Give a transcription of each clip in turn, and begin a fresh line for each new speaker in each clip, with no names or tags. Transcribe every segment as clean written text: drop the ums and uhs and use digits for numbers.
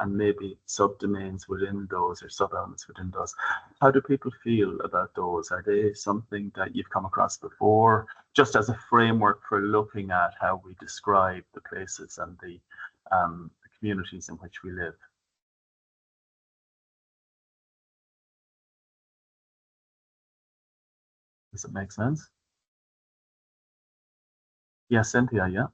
and maybe subdomains within those or sub-elements within those. How do people feel about those? Are they something that you've come across before, just as a framework for looking at how we describe the places and the communities in which we live? Does it make sense? Yes, Cynthia, yeah.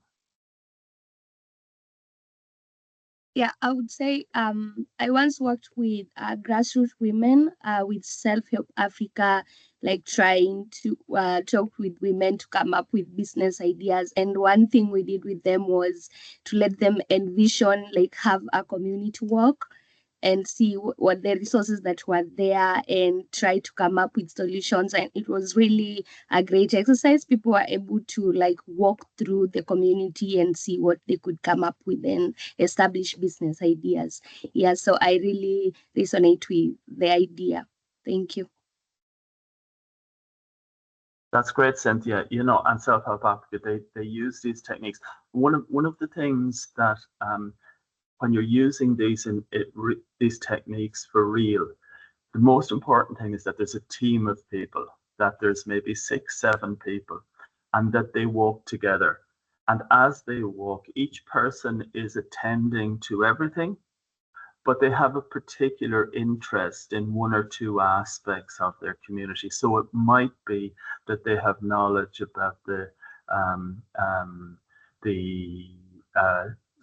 Yeah, I would say I once worked with grassroots women with Self-Help Africa, like trying to talk with women to come up with business ideas. And one thing we did with them was to let them envision, like have a community walk and see what the resources that were there and try to come up with solutions. And it was really a great exercise. People were able to like walk through the community and see what they could come up with and establish business ideas. Yeah, so I really resonate with the idea. Thank you.
That's great, Cynthia. You know, and Self-Help Africa, they use these techniques. One of the things that when you're using these techniques for real, the most important thing is that there's a team of people, that there's maybe 6, 7 people, and that they walk together. And as they walk, each person is attending to everything, but they have a particular interest in 1 or 2 aspects of their community. So it might be that they have knowledge about the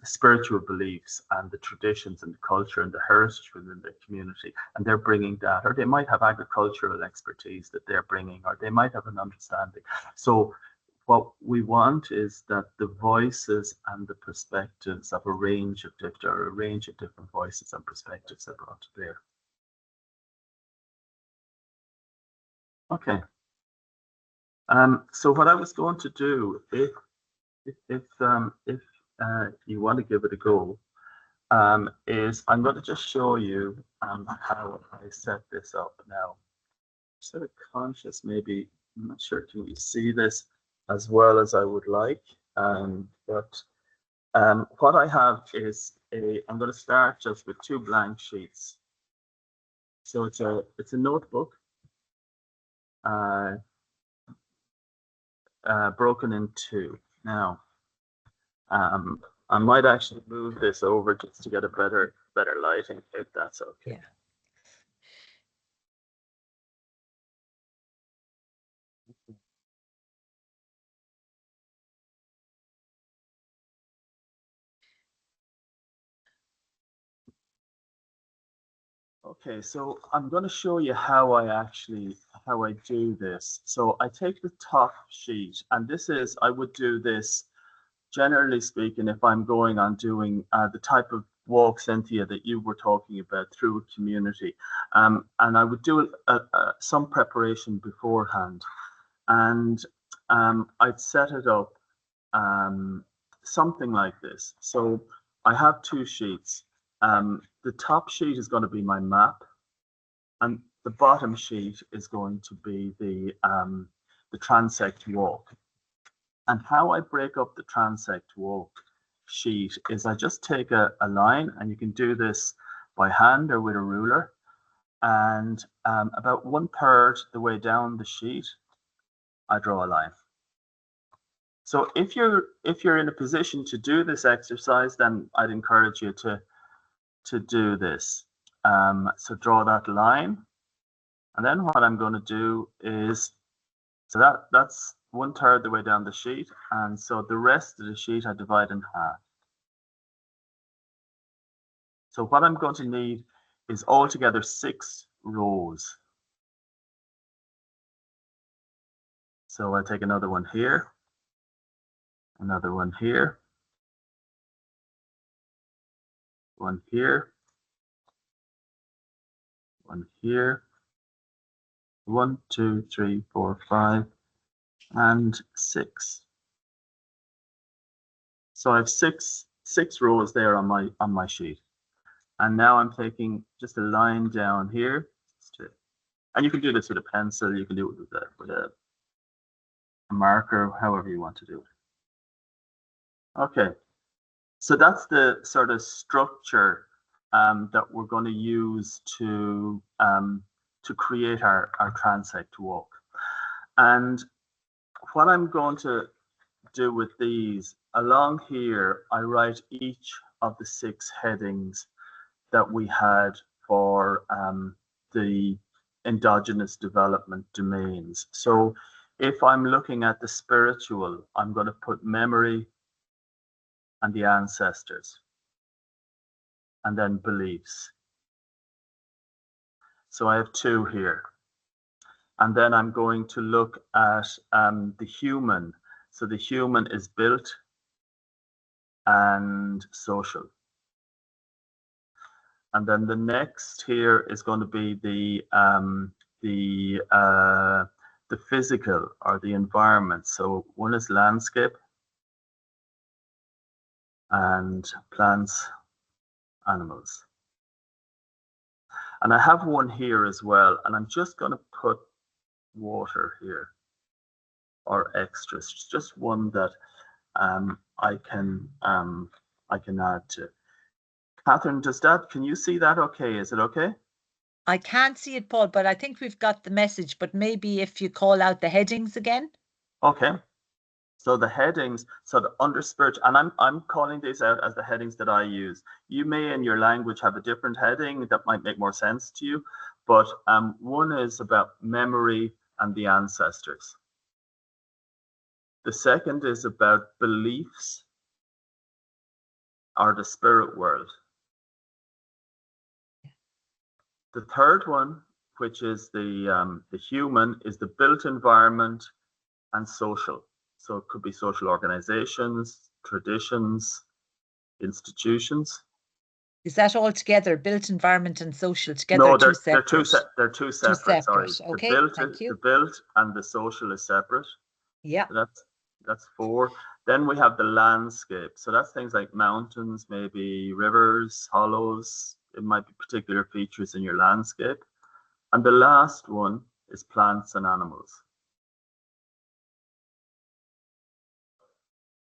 spiritual beliefs and the traditions and the culture and the heritage within the community, and they're bringing that, or they might have agricultural expertise that they're bringing, or they might have an understanding. So what we want is that the voices and the perspectives of a range of different voices and perspectives are brought to bear. Okay. So what I was going to do, if you want to give it a go, is I'm going to just show you how I set this up now. Sort of conscious, maybe, I'm not sure, can you see this as well as I would like? But what I have is I'm going to start just with 2 blank sheets. So it's a notebook broken in 2. Now, I might actually move this over just to get a better lighting, if that's okay.
Yeah.
Okay, so I'm going to show you how I do this. So I take the top sheet, and I would do this, generally speaking, if I'm going on doing the type of walk, Cynthia, that you were talking about through a community. And I would do some preparation beforehand. And I'd set it up something like this. So I have 2 sheets. The top sheet is going to be my map, and the bottom sheet is going to be the transect walk. And how I break up the transect walk sheet is I just take a line, and you can do this by hand or with a ruler, and about 1/3 the way down the sheet, I draw a line. So if you're in a position to do this exercise, then I'd encourage you to do this. So draw that line, and then what I'm going to do is, so that's 1/3 the way down the sheet, and so the rest of the sheet I divide in half. So what I'm going to need is altogether 6 rows. So I take another one here, another one here, one here, one here, 1, 2, 3, 4, 5, and 6. So I have six rows there on my sheet. And now I'm taking just a line down here, and you can do this with a pencil, you can do it with a marker, however you want to do it. Okay, So that's the sort of structure that we're going to use to create our transect walk. And what I'm going to do with these, along here, I write each of the 6 headings that we had for the endogenous development domains. So if I'm looking at the spiritual, I'm going to put memory and the ancestors, and then beliefs. So I have 2 here. And then I'm going to look at the human. So the human is built and social. And then the next here is going to be the physical or the environment. So one is landscape and plants, animals. And I have one here as well, and I'm just going to put water here or extras, just one that I can add to. Catherine, can you see that okay? Is it okay?
I can't see it, Paul, but I think we've got the message, but maybe if you call out the headings again.
Okay. So the headings, so the under spirit, and I'm calling these out as the headings that I use. You may in your language have a different heading that might make more sense to you, but one is about memory and the ancestors. The second is about beliefs or the spirit world. The third one, which is the human, is the built environment and social. So it could be social organizations, traditions, institutions.
Is that all together, built environment and social together?
No,
they're two
separate. Sorry,
okay, thank you.
The built and the social is separate.
Yeah.
So that's 4. Then we have the landscape. So that's things like mountains, maybe rivers, hollows. It might be particular features in your landscape. And the last one is plants and animals.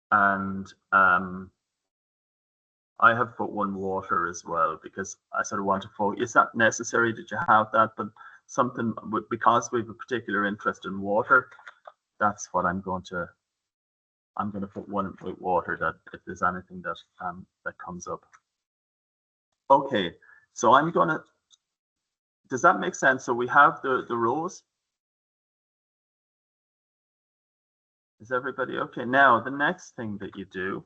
And I have put one water as well because I sort of want to focus. It's not necessary that you have that, but something because we have a particular interest in water, that's what I'm going to put one with water, that if there's anything that that comes up. Okay, so does that make sense? So we have the rows. Is everybody okay? Now the next thing that you do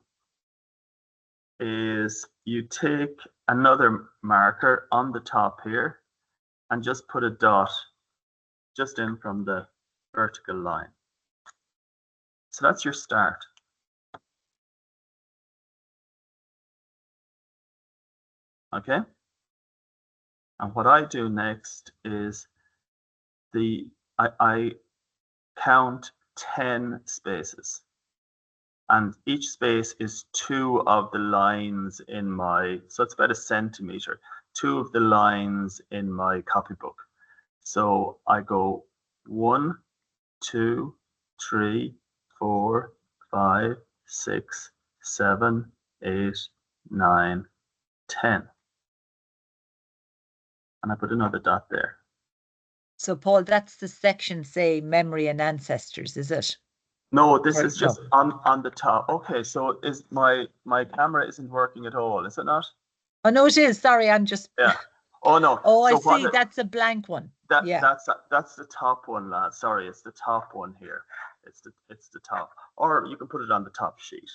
is you take another marker on the top here and just put a dot just in from the vertical line. So that's your start. Okay? And what I do next is I count 10 spaces. And each space is 2 of the lines in so it's about 1 centimeter, 2 of the lines in my copybook. So I go 1, 2, 3, 4, 5, 6, 7, 8, 9, 10. And I put another dot there.
So Paul, that's the section, say, memory and ancestors, is it?
No, this is just on the top. Okay, so is my camera isn't working at all, is it not?
Oh no, it is. Sorry, I'm just.
Yeah. Oh no.
Oh, I see. That's a blank one.
Yeah. That's the top one, lad. Sorry, it's the top one here. It's the top. Or you can put it on the top sheet.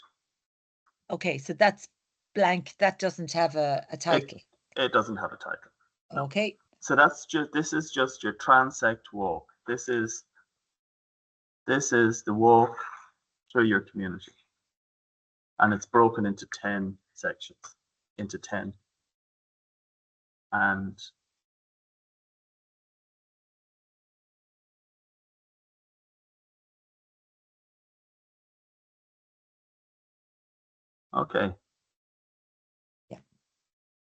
Okay, so that's blank. That doesn't have a title.
It doesn't have a title. No.
Okay.
So this is just your transect walk. This is the walk through your community. And it's broken into 10 sections, into 10. And okay.
Yeah.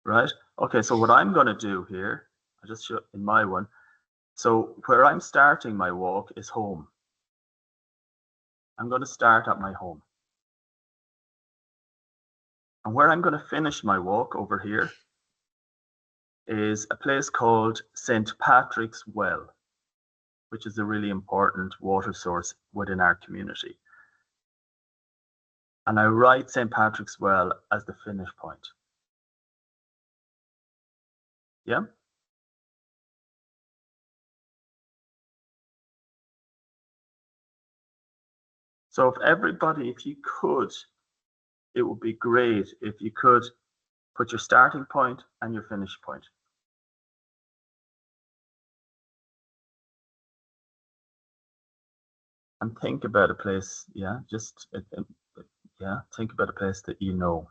Right. Okay, so what I'm going to do here, I just show in my one. So where I'm starting my walk is home. I'm going to start at my home. And where I'm going to finish my walk over here is a place called St. Patrick's Well, which is a really important water source within our community. And I write St. Patrick's Well as the finish point. Yeah? So if everybody, if you could, it would be great if you could put your starting point and your finish point. And think about a place, yeah, just, yeah, think about a place that you know.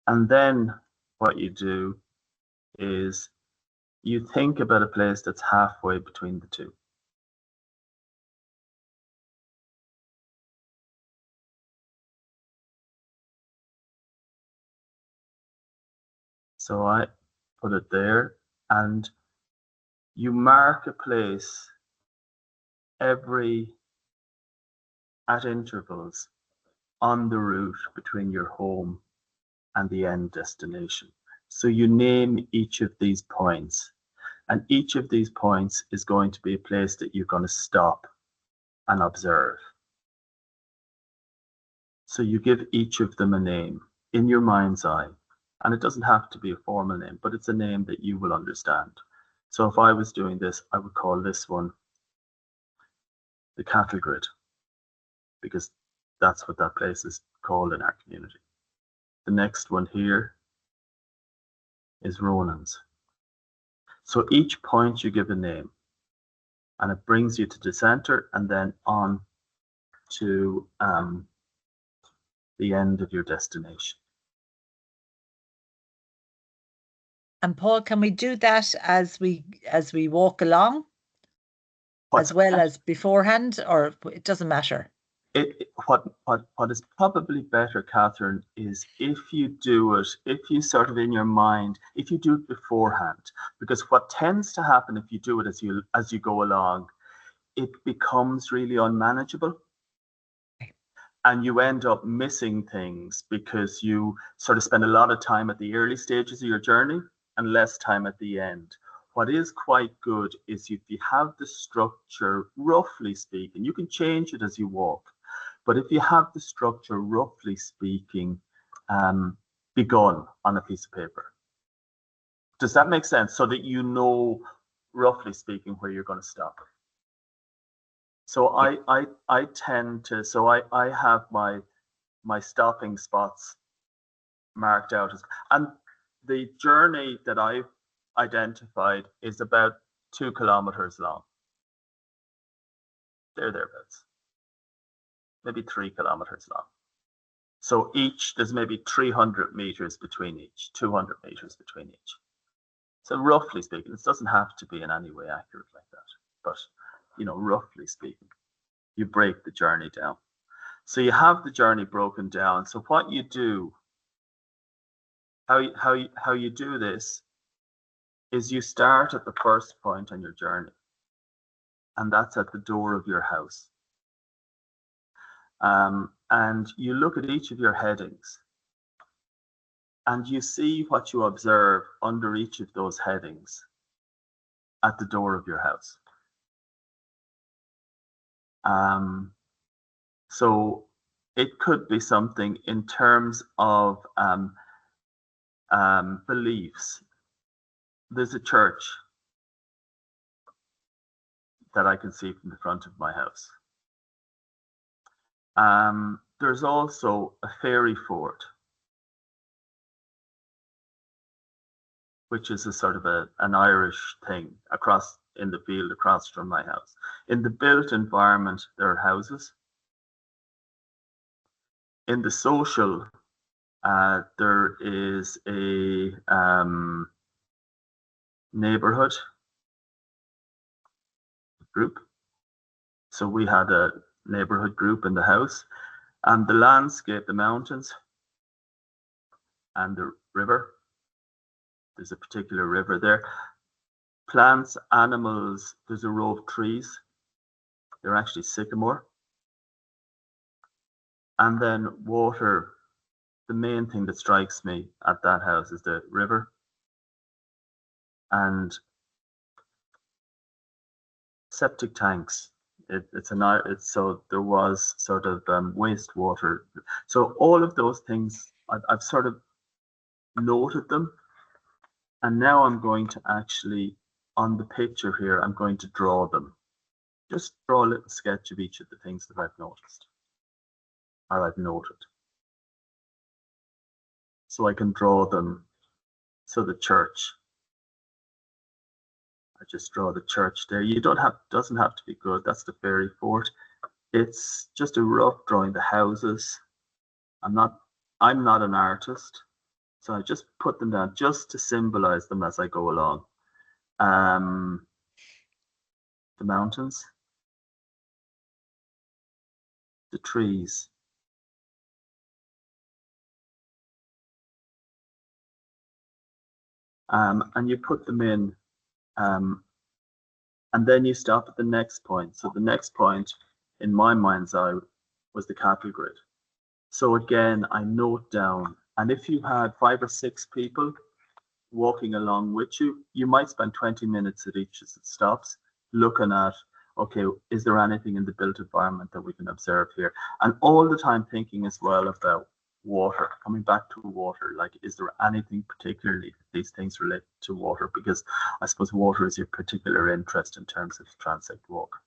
And then what you do is you think about a place that's halfway between the two. So I put it there, and you mark a place at intervals on the route between your home and the end destination. So you name each of these points, and each of these points is going to be a place that you're going to stop and observe. So you give each of them a name in your mind's eye, and it doesn't have to be a formal name, but it's a name that you will understand. So if I was doing this, I would call this one the cattle grid, because that's what that place is called in our community. The next one here is Ronan's. So each point you give a name, and it brings you to the center and then on to the end of your destination.
And Paul, can we do that as we walk along, as well as beforehand, or it doesn't matter?
What is probably better, Catherine, is if you do it, if you sort of in your mind, if you do it beforehand, because what tends to happen if you do it as you go along, it becomes really unmanageable. And you end up missing things because you sort of spend a lot of time at the early stages of your journey and less time at the end. What is quite good is if you have the structure, roughly speaking, you can change it as you walk, but if you have the structure, roughly speaking, begun on a piece of paper. Does that make sense? So that you know, roughly speaking, where you're going to stop. So I tend to, so I have my stopping spots marked out as, and the journey that I've identified is about 2 kilometers long. Thereabouts. Maybe 3 kilometers long. So there's maybe 300 meters between each, 200 meters between each. So roughly speaking, it doesn't have to be in any way accurate like that, but roughly speaking, you break the journey down. So you have the journey broken down. So what you do, how you do this is you start at the first point on your journey, and that's at the door of your house. And you look at each of your headings, and you see what you observe under each of those headings at the door of your house. So it could be something in terms of beliefs. There's a church that I can see from the front of my house. There's also a fairy fort, which is a sort of an Irish thing across in the field across from my house. In the built environment, there are houses. In the social, there is a neighborhood group. So we had a neighborhood group in the house, and the landscape, the mountains and the river. There's a particular river there. Plants, animals, there's a row of trees. They're actually sycamore. And then water, the main thing that strikes me at that house is the river. And septic tanks. So there was sort of wastewater. So all of those things, I've sort of noted them. And now I'm going to actually, on the picture here, I'm going to draw them. Just draw a little sketch of each of the things that I've noticed, or I've noted. So I can draw them. So the church. I just draw the church there. You don't have, doesn't have to be good. That's the fairy fort. It's just a rough drawing. The houses. I'm not an artist, so I just put them down just to symbolize them as I go along. The mountains, the trees, and you put them in, and then you stop at the next point. So the next point in my mind's eye was the cattle grid. So again, I note down, and if you had 5 or 6 people walking along with you, you might spend 20 minutes at each as it stops, looking at, okay, is there anything in the built environment that we can observe here? And all the time thinking as well about water, coming back to water, like, is there anything particularly these things relate to water? Because I suppose water is your particular interest in terms of transect walk.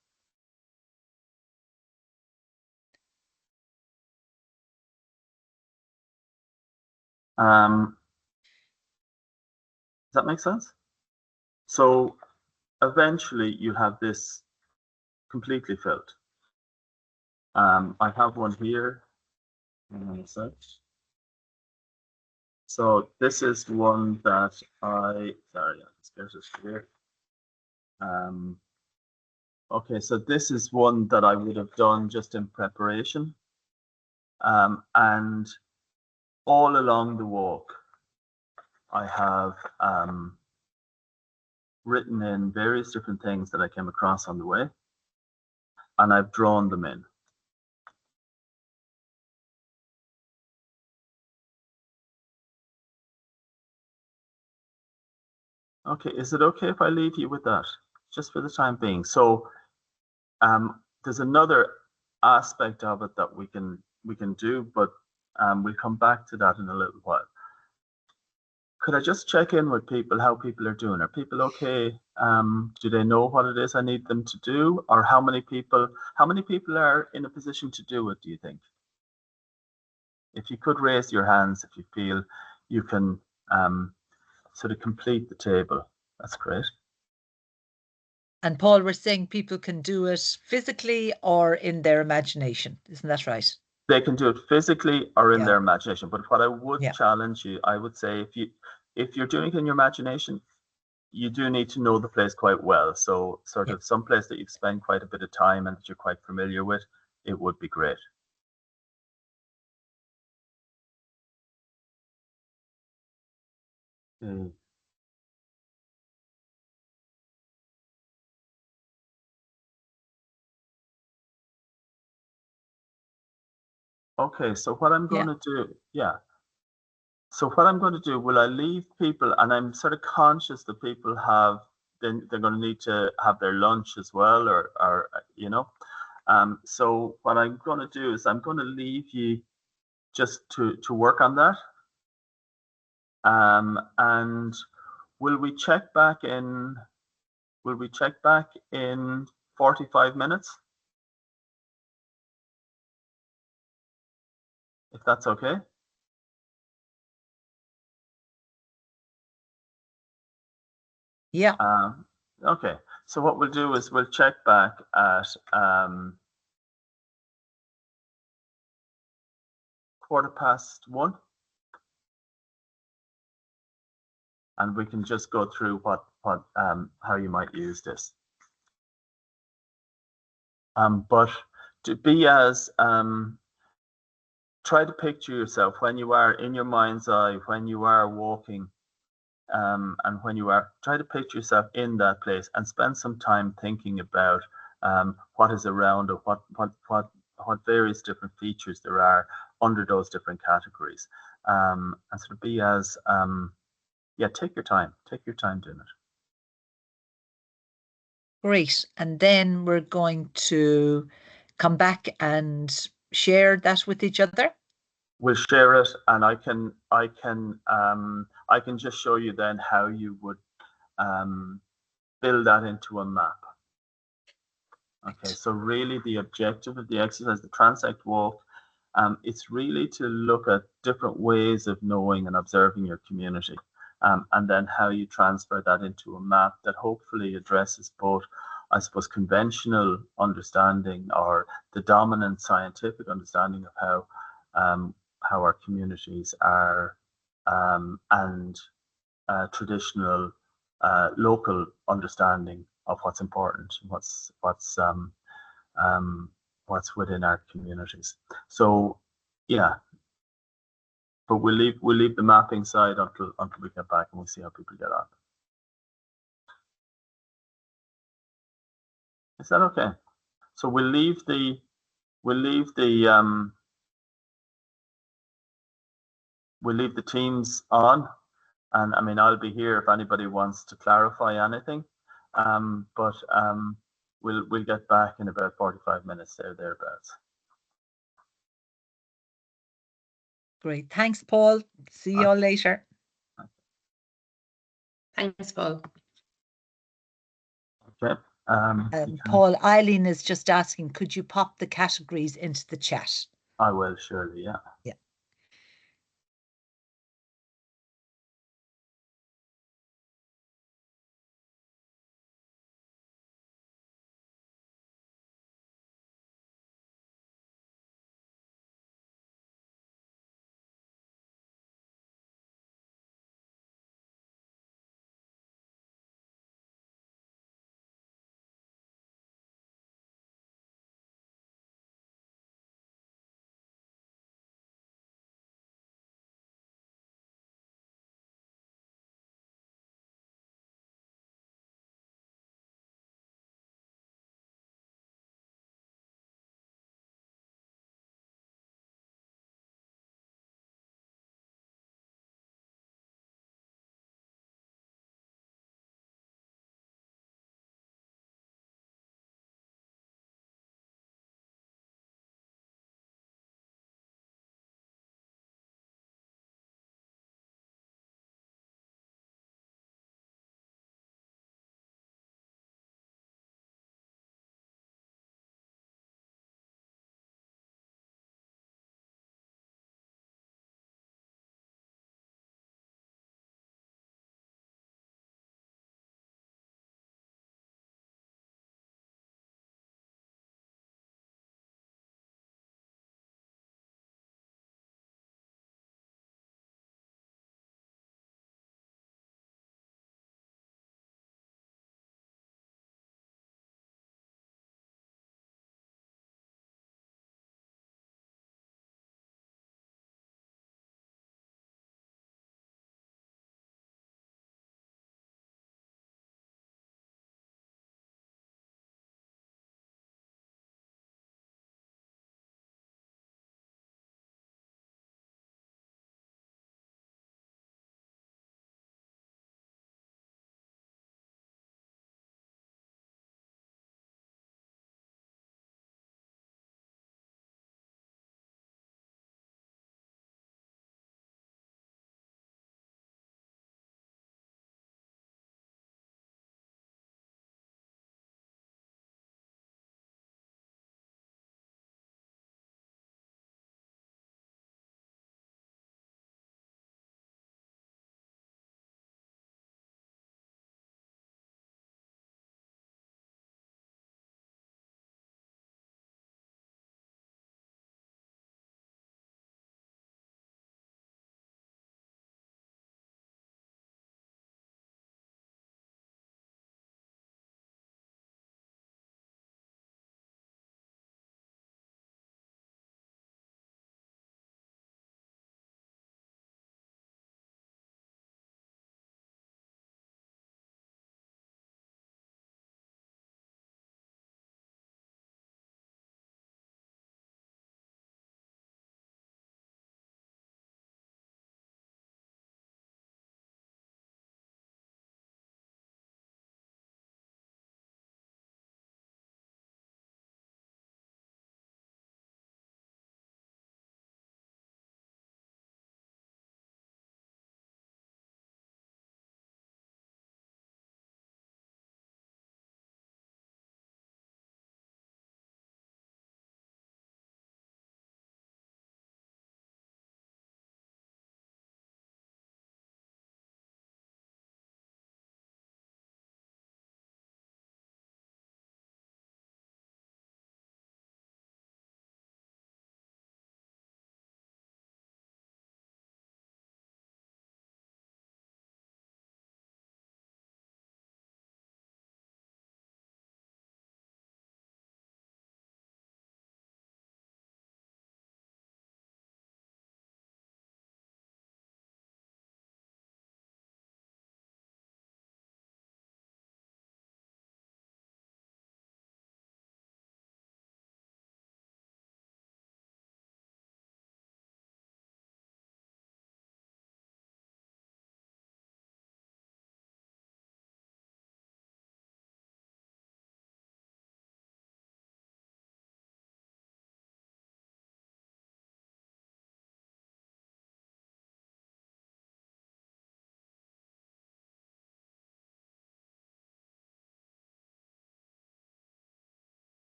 Does that make sense? So eventually you have this completely filled. I have one here. So this is one that sorry, let's get it here. Okay, so this is one that I would have done just in preparation. And all along the walk, I have written in various different things that I came across on the way, and I've drawn them in. Okay, is it okay if I leave you with that, just for the time being? So there's another aspect of it that we can do, but we'll come back to that in a little while. Could I just check in with people, how people are doing? Are people okay? Do they know what it is I need them to do? Or how many people are in a position to do it, do you think? If you could raise your hands if you feel you can sort of complete the table, that's great.
And Paul, we're saying people can do it physically or in their imagination. Isn't that right?
They can do it physically or in their imagination. But what I would challenge you, I would say, if you're doing it in your imagination, you do need to know the place quite well. So sort of some place that you've spent quite a bit of time and that you're quite familiar with, it would be great. Okay, so what I'm going to do, So what I'm going to do, will I leave people, and I'm sort of conscious that people have, then they're going to need to have their lunch as well, or you know. So what I'm going to do is I'm going to leave you just to work on that. And will we check back in 45 minutes? If that's okay.
Yeah.
Okay. So what we'll do is we'll check back at 1:15, and we can just go through how you might use this. But to be as try to picture yourself when you are in your mind's eye, when you are walking, and when you are, try to picture yourself in that place and spend some time thinking about what is around or what various different features there are under those different categories, and sort of be as take your time doing it.
Great. And then we're going to come back and share that with each other.
We'll share it, and I can just show you then how you would build that into a map. Okay, so really the objective of the exercise, the transect walk, it's really to look at different ways of knowing and observing your community, and then how you transfer that into a map that hopefully addresses both, I suppose, conventional understanding or the dominant scientific understanding of how our communities are, and traditional local understanding of what's important, what's within our communities. So yeah, but we'll leave the mapping side until we get back and we'll see how people get on. Is that okay? So we'll leave the teams on, and I mean I'll be here if anybody wants to clarify anything, but we'll get back in about 45 minutes thereabouts.
Great. Thanks, Paul. See you all later.
Thanks, Paul.
Okay.
Paul, Eileen is just asking, could you pop the categories into the chat?
I will, surely, yeah.
Yeah.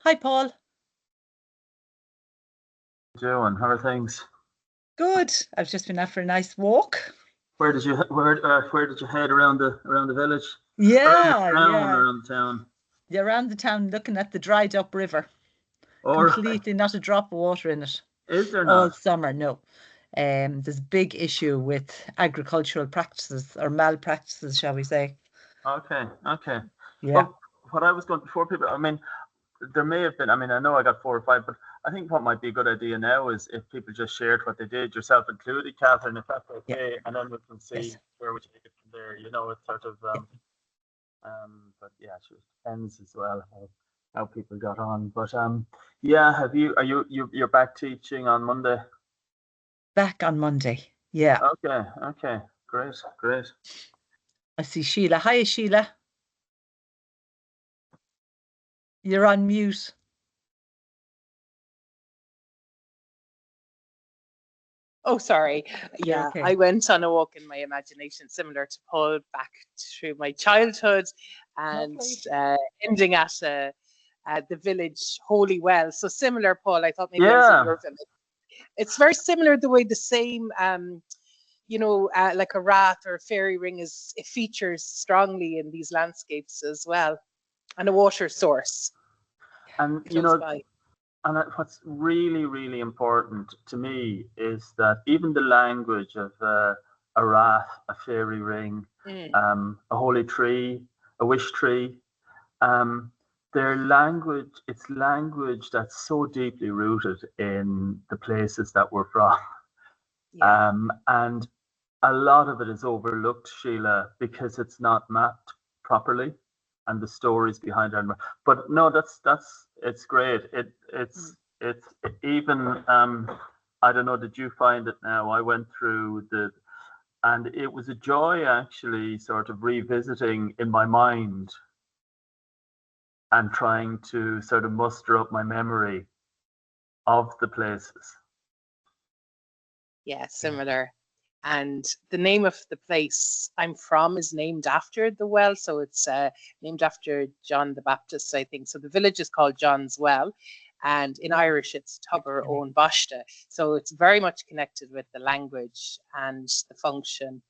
Hi, Paul.
Joe, and how are things?
Good. I've just been out for a nice walk.
Where did you head around the village?
Yeah,
Around the town.
Yeah, around the town, looking at the dried up river.
Or
Completely not a drop of water in it.
is there
All
not?
summer, no. There's a big issue with agricultural practices or malpractices, shall we say?
Okay.
Yeah.
Well, what I was going before people, I mean, there may have been. I mean, I know I got 4 or 5, but I think what might be a good idea now is if people just shared what they did, yourself included, Catherine, if that's okay, and then we can see where we take it from there. You know, it's sort of but yeah, it depends as well how people got on. But yeah, you're back teaching on Monday?
Back on Monday. Yeah.
Okay, great.
I see Sheila. Hi, Sheila. You're on mute.
Oh, sorry. Yeah,
okay.
I went on a walk in my imagination, similar to Paul, back through my childhood, and ending at the village Holy Well. So similar, Paul. I thought maybe I was in your village. It's very similar the way the same, like a rath or a fairy ring it features strongly in these landscapes as well, and a water source.
And you know. And what's really, really important to me is that even the language of a wrath, a fairy ring, a holy tree, a wish tree, their language, it's language that's so deeply rooted in the places that we're from. Yeah. And a lot of it is overlooked, Sheila, because it's not mapped properly, and the stories behind it. But no, it's great. It's even I don't know, did you find it now? I went through and it was a joy actually sort of revisiting in my mind and trying to sort of muster up my memory of the places.
Yeah, similar. And the name of the place I'm from is named after the well. So it's named after John the Baptist, I think. So the village is called John's Well. And in Irish, it's Tubber Own Bashta. So it's very much connected with the language and the function.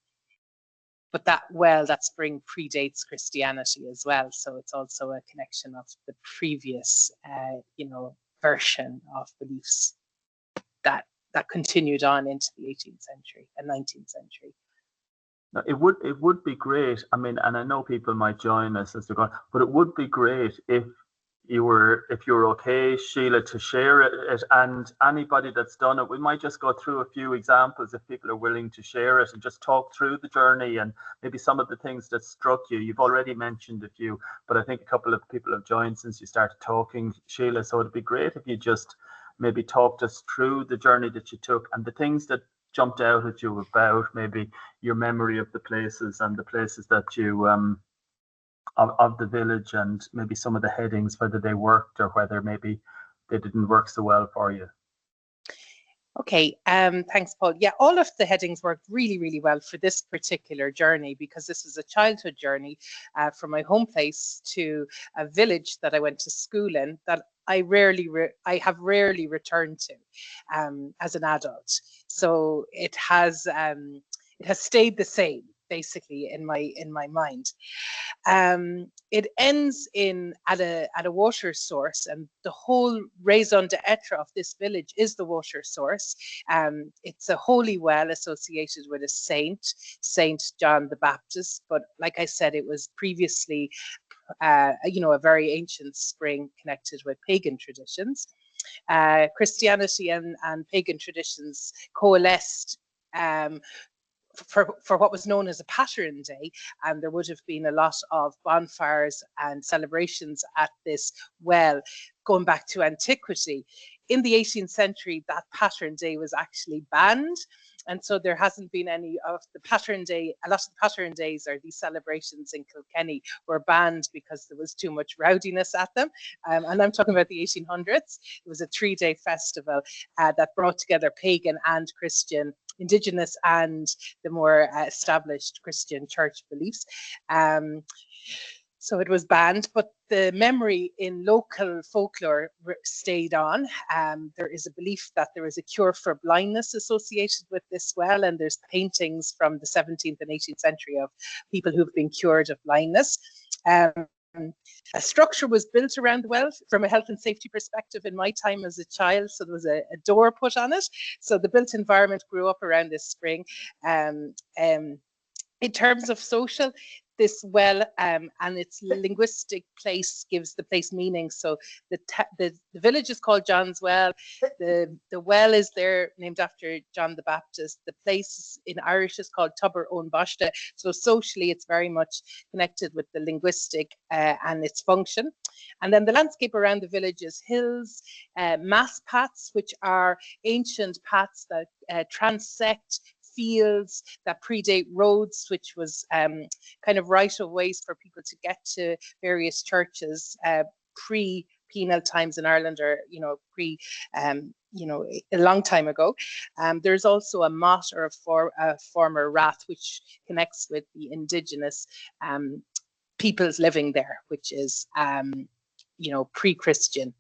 But that spring predates Christianity as well. So it's also a connection of the previous, version of beliefs that continued on into the 18th century and 19th century.
Now, it would be great. I mean, and I know people might join us as they're going, but it would be great if you're okay, Sheila, to share it, and anybody that's done it. We might just go through a few examples if people are willing to share it and just talk through the journey and maybe some of the things that struck you. You've already mentioned a few, but I think a couple of people have joined since you started talking, Sheila. So it'd be great if you just maybe talked us through the journey that you took and the things that jumped out at you about maybe your memory of the places and the places that you of the village, and maybe some of the headings, whether they worked or whether maybe they didn't work so well for you.
Okay, thanks, Paul. Yeah, all of the headings worked really, really well for this particular journey, because this was a childhood journey from my home place to a village that I went to school in that I have rarely returned to as an adult. So it has stayed the same basically in my mind. It ends at a water source, and the whole raison d'etre of this village is the water source. It's a holy well associated with a Saint John the Baptist, but like I said, it was previously a very ancient spring connected with pagan traditions. Christianity and pagan traditions coalesced for what was known as a Pattern Day, and there would have been a lot of bonfires and celebrations at this well going back to antiquity. In the 18th century, that Pattern Day was actually banned, and so there hasn't been any of the Pattern Day. A lot of the Pattern Days, or these celebrations in Kilkenny, were banned because there was too much rowdiness at them. And I'm talking about the 1800s. It was a 3-day festival that brought together pagan and Christian, Indigenous and the more established Christian church beliefs. So it was banned, but the memory in local folklore stayed on. There is a belief that there is a cure for blindness associated with this well, and there's paintings from the 17th and 18th century of people who've been cured of blindness. A structure was built around the well from a health and safety perspective in my time as a child. So there was a door put on it. So the built environment grew up around this spring. In terms of social, this well and its linguistic place gives the place meaning. So the village is called John's Well. The well is there named after John the Baptist. The place in Irish is called Tubber Own Boshta. So socially, it's very much connected with the linguistic and its function. And then the landscape around the village is hills, mass paths, which are ancient paths that transect fields that predate roads, which was kind of right of ways for people to get to various churches pre-penal times in Ireland, or a long time ago. There's also a motte or a former rath, which connects with the indigenous peoples living there, which is pre-Christian.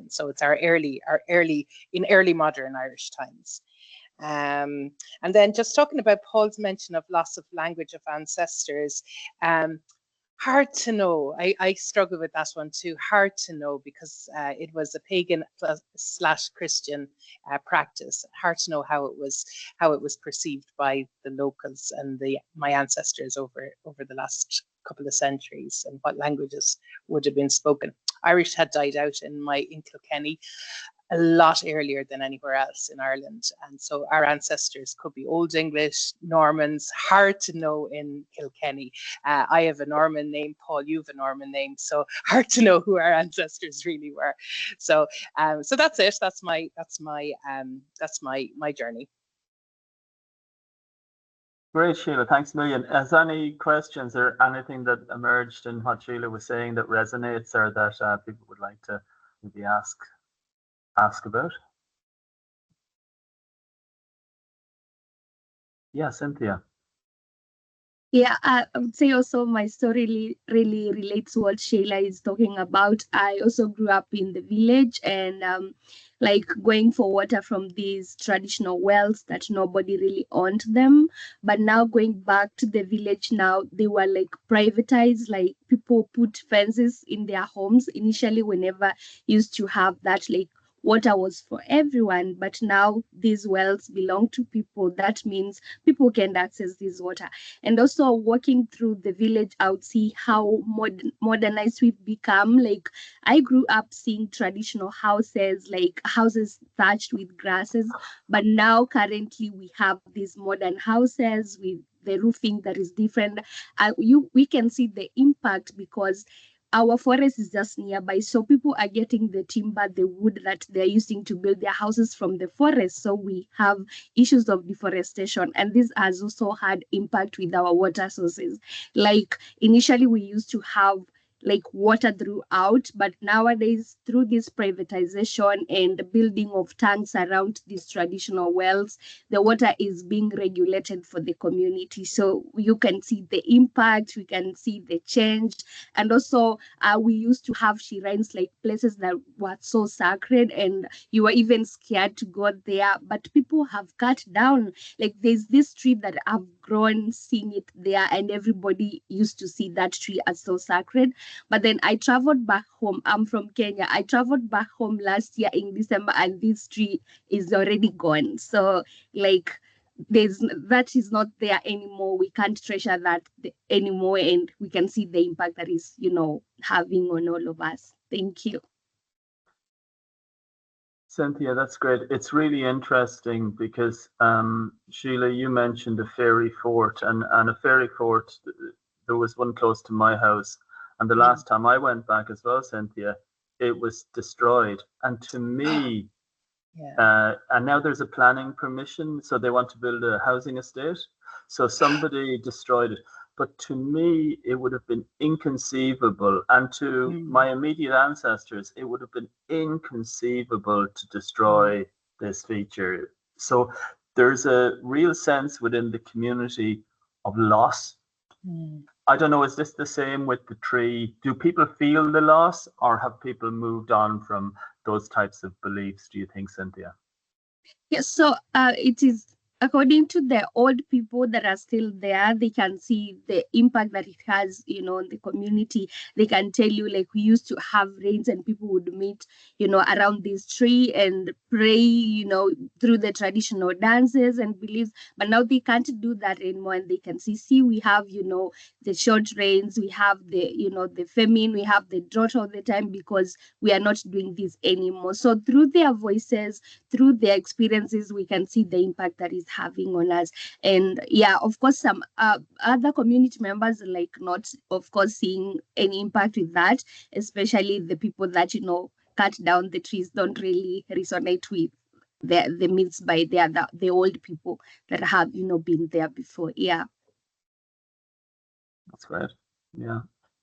So it's our early modern Irish times. And then just talking about Paul's mention of loss of language of ancestors, hard to know. I struggle with that one too. Hard to know, because it was a pagan / Christian practice. Hard to know how it was perceived by the locals and my ancestors over the last couple of centuries, and what languages would have been spoken. Irish had died out in Kilkenny a lot earlier than anywhere else in Ireland, and so our ancestors could be Old English, Normans. Hard to know in Kilkenny. I have a Norman name, Paul. You have a Norman name, so hard to know who our ancestors really were. So that's it. That's my journey.
Great, Sheila. Thanks a million. Has any questions or anything that emerged in what Sheila was saying that resonates, or that people would like to maybe ask about? Yeah, Cynthia.
Yeah, I would say also my story really relates to what Sheila is talking about. I also grew up in the village, and like going for water from these traditional wells that nobody really owned them. But now going back to the village now, they were like privatized, like people put fences in their homes. Initially, whenever used to have that, like water was for everyone, but now these wells belong to people. That means people can access this water. And also walking through the village, I would see how modernized we've become. Like I grew up seeing traditional houses, like houses thatched with grasses, but now currently we have these modern houses with the roofing that is different. We can see the impact because our forest is just nearby, so people are getting the timber, the wood that they're using to build their houses from the forest. So we have issues of deforestation, and this has also had impact with our water sources. Like initially we used to have like water throughout, but nowadays through this privatization and the building of tanks around these traditional wells, the water is being regulated for the community. So you can see the impact, we can see the change. And also we used to have shrines, like places that were so sacred and you were even scared to go there, but people have cut down. Like there's this tree that I've grown seeing it there, and everybody used to see that tree as so sacred. But then I traveled back home. I'm from Kenya. I traveled back home last year in December, and this tree is already gone. So like that is not there anymore. We can't treasure that anymore, and we can see the impact that is, having on all of us. Thank you.
Cynthia, that's great. It's really interesting because Sheila, you mentioned a fairy fort, and a fairy fort, there was one close to my house. And the last time I went back as well, Cynthia, it was destroyed. And to me, and now there's a planning permission, so they want to build a housing estate. So somebody destroyed it. But to me, it would have been inconceivable. And to my immediate ancestors, it would have been inconceivable to destroy this feature. So there's a real sense within the community of loss. I don't know, is this the same with the tree? Do people feel the loss, or have people moved on from those types of beliefs, do you think, Cynthia?
Yes, so it is according to the old people that are still there, they can see the impact that it has, on the community. They can tell you, like, we used to have rains and people would meet, around this tree and pray, through the traditional dances and beliefs. But now they can't do that anymore. And they can see, we have, the short rains, we have the famine, we have the drought all the time because we are not doing this anymore. So through their voices, through their experiences, we can see the impact that is having on us. And yeah, of course, some other community members like not, of course, seeing any impact with that, especially the people that cut down the trees don't really resonate with the myths by the old people that have been there before. Yeah,
That's great. Yeah,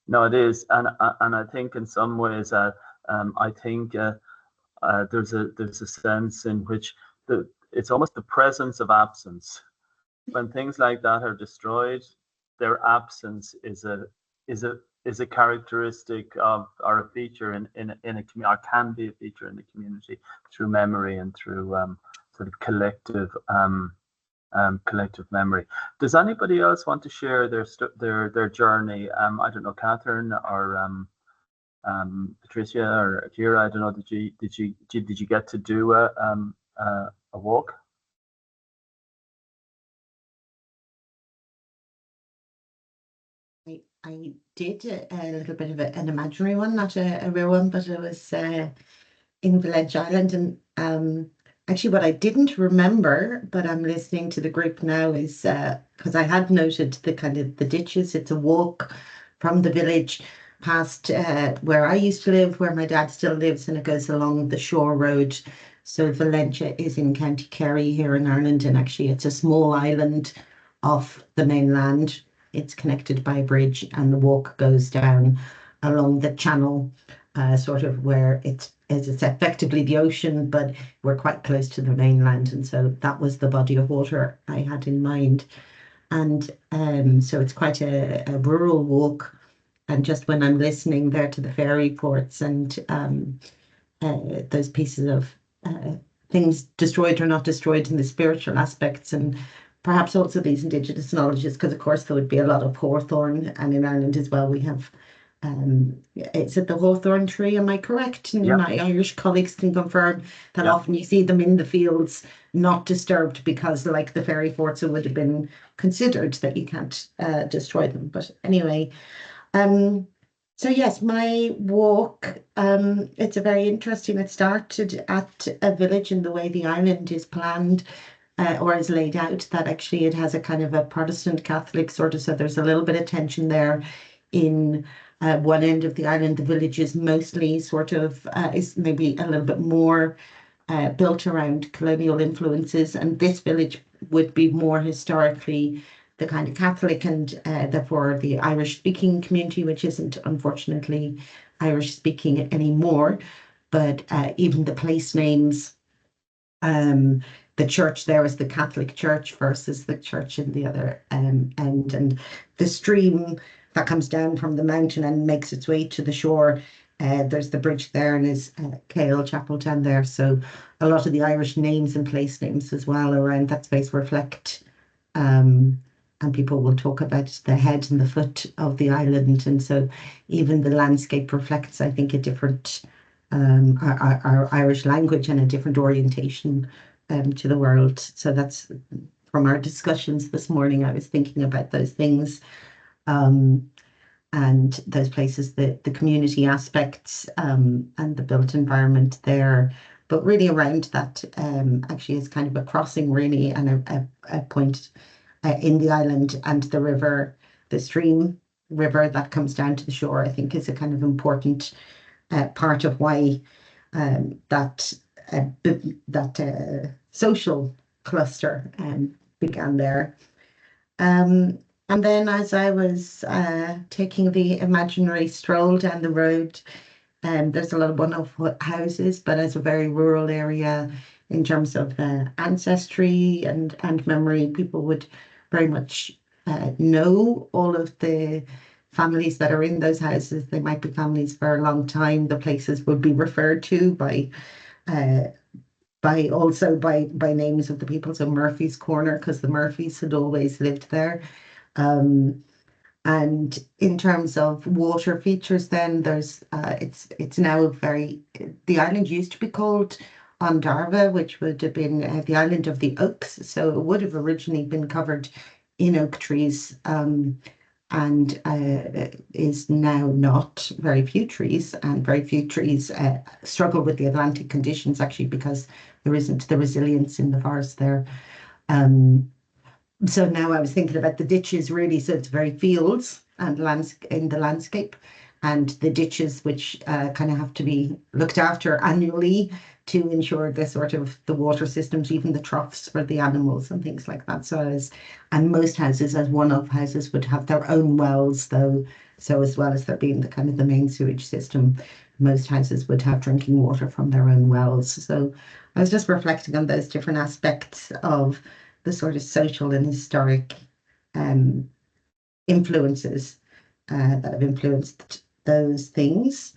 no, it is, and I think in some ways, I think there's a sense in which it's almost the presence of absence. When things like that are destroyed, their absence is a characteristic of, or a feature in a community, or can be a feature in the community through memory and through sort of collective memory. Does anybody else want to share their journey? I don't know, Catherine or Patricia or Kira. I don't know. Did you get to do a walk?
I did a little bit of an imaginary one, not a real one, but it was in Village Island. And actually, what I didn't remember, but I'm listening to the group now, is because I had noted the kind of the ditches. It's a walk from the village past where I used to live, where my dad still lives, and it goes along the shore road. So Valentia is in County Kerry here in Ireland, and actually it's a small island off the mainland. It's connected by a bridge, and the walk goes down along the channel, sort of where it's effectively the ocean, but we're quite close to the mainland. And so that was the body of water I had in mind. And so it's quite a rural walk. And just when I'm listening there to the fairy ports and those pieces of things destroyed or not destroyed in the spiritual aspects, and perhaps also these indigenous knowledges, because of course there would be a lot of hawthorn, and in Ireland as well we have is it the hawthorn tree, am I correct? And
Yeah.
my Irish colleagues can confirm that
Yeah.
often you see them in the fields not disturbed, because like the fairy forts, it would have been considered that you can't destroy them. But anyway, so yes, my walk, it's a very interesting, it started at a village in the way the island is planned or is laid out, that actually it has a kind of a Protestant Catholic sort of, so there's a little bit of tension there. In one end of the island, the village is mostly sort of, is maybe a little bit more built around colonial influences, and this village would be more historically the kind of Catholic and therefore the Irish speaking community, which isn't unfortunately Irish speaking anymore. But even the place names, the church there is the Catholic Church versus the church in the other end, and the stream that comes down from the mountain and makes its way to the shore. There's the bridge there, and is Cale Chapeltown there. So a lot of the Irish names and place names as well around that space reflect, and people will talk about the head and the foot of the island. And so even the landscape reflects, I think, a different, our Irish language and a different orientation to the world. So that's from our discussions this morning. I was thinking about those things. And those places, the community aspects and the built environment there, but really around that actually is kind of a crossing really, and a point in the island, and the river, the stream river that comes down to the shore, I think is a kind of important part of why that social cluster began there. And then as I was taking the imaginary stroll down the road, there's a lot of one-off houses, but as a very rural area in terms of ancestry and memory, people would very much know all of the families that are in those houses. They might be families for a long time. The places would be referred to by names of the people. So Murphy's Corner, because the Murphys had always lived there. And in terms of water features, then there's it's now the island used to be called Ondarva, which would have been the island of the oaks. So it would have originally been covered in oak trees, and is now not. Very few trees, and very few trees struggle with the Atlantic conditions, actually, because there isn't the resilience in the forest there. So now I was thinking about the ditches, really. So it's very fields and in the landscape, and the ditches which kind of have to be looked after annually to ensure the water systems, even the troughs for the animals and things like that. And most houses, as one-off houses, would have their own wells, though. So as well as there being the main sewage system, most houses would have drinking water from their own wells. So I was just reflecting on those different aspects of the sort of social and historic influences that have influenced those things.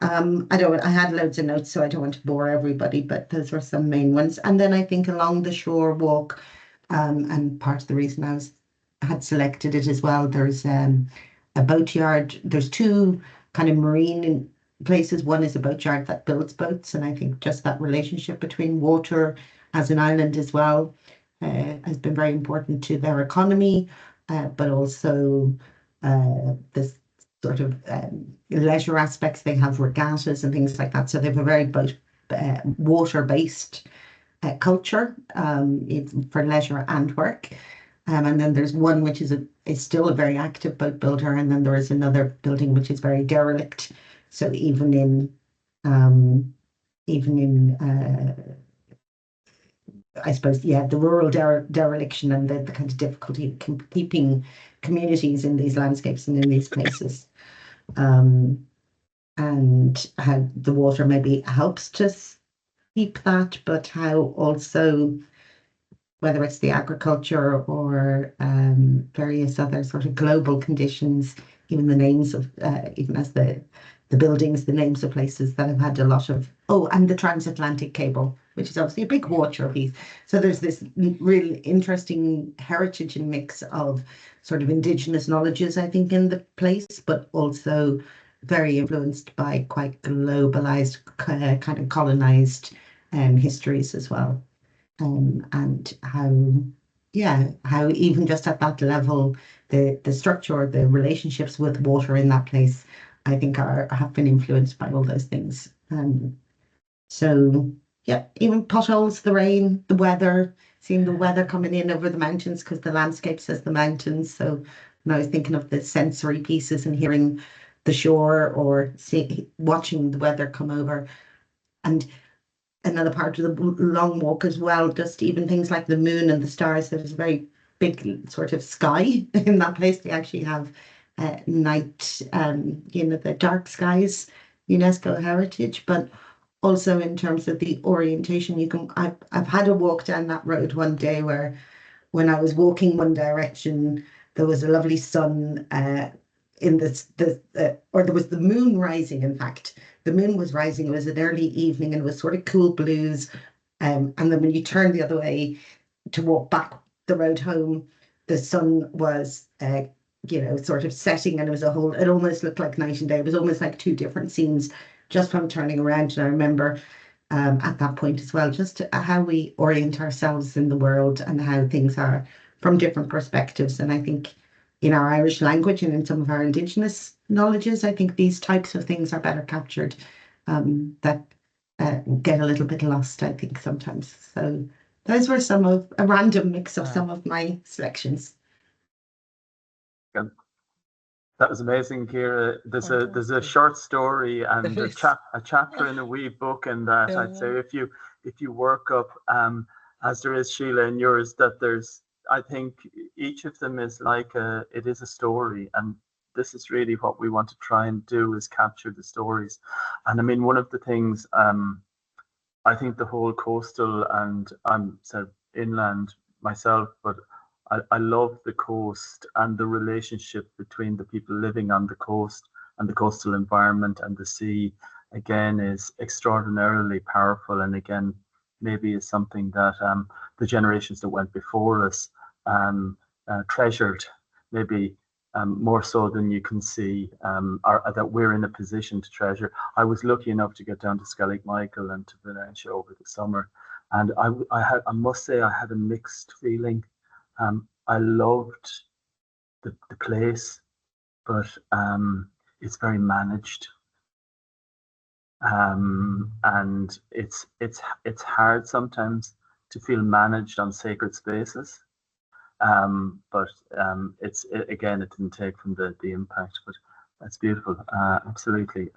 I had loads of notes, so I don't want to bore everybody, but those were some main ones. And then I think along the shore walk, and part of the reason I had selected it as well, there's a boatyard. There's two kind of marine places. One is a boatyard that builds boats, and I think just that relationship between water as an island as well has been very important to their economy, but also this sort of leisure aspects. They have regattas and things like that. So they have a very water-based culture for leisure and work. And then there's one which is still a very active boat builder, and then there is another building which is very derelict. So even in I suppose, yeah, the rural dereliction and the kind of difficulty keeping communities in these landscapes and in these places, and how the water maybe helps to keep that, but how also, whether it's the agriculture or various other sort of global conditions, even the names of, even as the buildings, the names of places that have had a lot of, and the transatlantic cable, which is obviously a big water piece. So there's this really interesting heritage and mix of sort of indigenous knowledges, I think, in the place, but also very influenced by quite globalized, kind of colonized histories as well. And how even just at that level, the structure, the relationships with water in that place, I think have been influenced by all those things. So yeah, even potholes, the rain, the weather, seeing the weather coming in over the mountains, because the landscape says the mountains. So when I was thinking of the sensory pieces and hearing the shore or watching the weather come over, and another part of the long walk as well, just even things like the moon and the stars. There's a very big sort of sky in that place. They actually have night, the dark skies, UNESCO heritage, but also in terms of the orientation, I've had a walk down that road one day where when I was walking one direction, there was a lovely sun in or there was the moon rising. In fact, the moon was rising. It was an early evening and it was sort of cool blues. And then when you turn the other way to walk back the road home, the sun was, sort of setting, and it almost looked like night and day. It was almost like two different scenes just from turning around. And I remember at that point as well, just how we orient ourselves in the world and how things are from different perspectives. And I think in our Irish language and in some of our Indigenous knowledges, I think these types of things are better captured, that get a little bit lost, I think, sometimes. So those were a random mix of some of my selections.
That was amazing, Ciara. There's a short story and a chapter in a wee book, and that I'd say if you work up, as there is, Sheila, in yours, that I think each of them is it is a story, and this is really what we want to try and do, is capture the stories. And I mean, one of the things, I think the whole coastal, and I'm sort of inland myself, but I love the coast and the relationship between the people living on the coast and the coastal environment, and the sea again is extraordinarily powerful, and again maybe is something that the generations that went before us treasured, maybe more so than you can see, or that we're in a position to treasure. I was lucky enough to get down to Skellig Michael and to Valentia over the summer, and I must say I had a mixed feeling. I loved the place, but it's very managed. And it's hard sometimes to feel managed on sacred spaces. But again, it didn't take from the impact, but that's beautiful. Absolutely.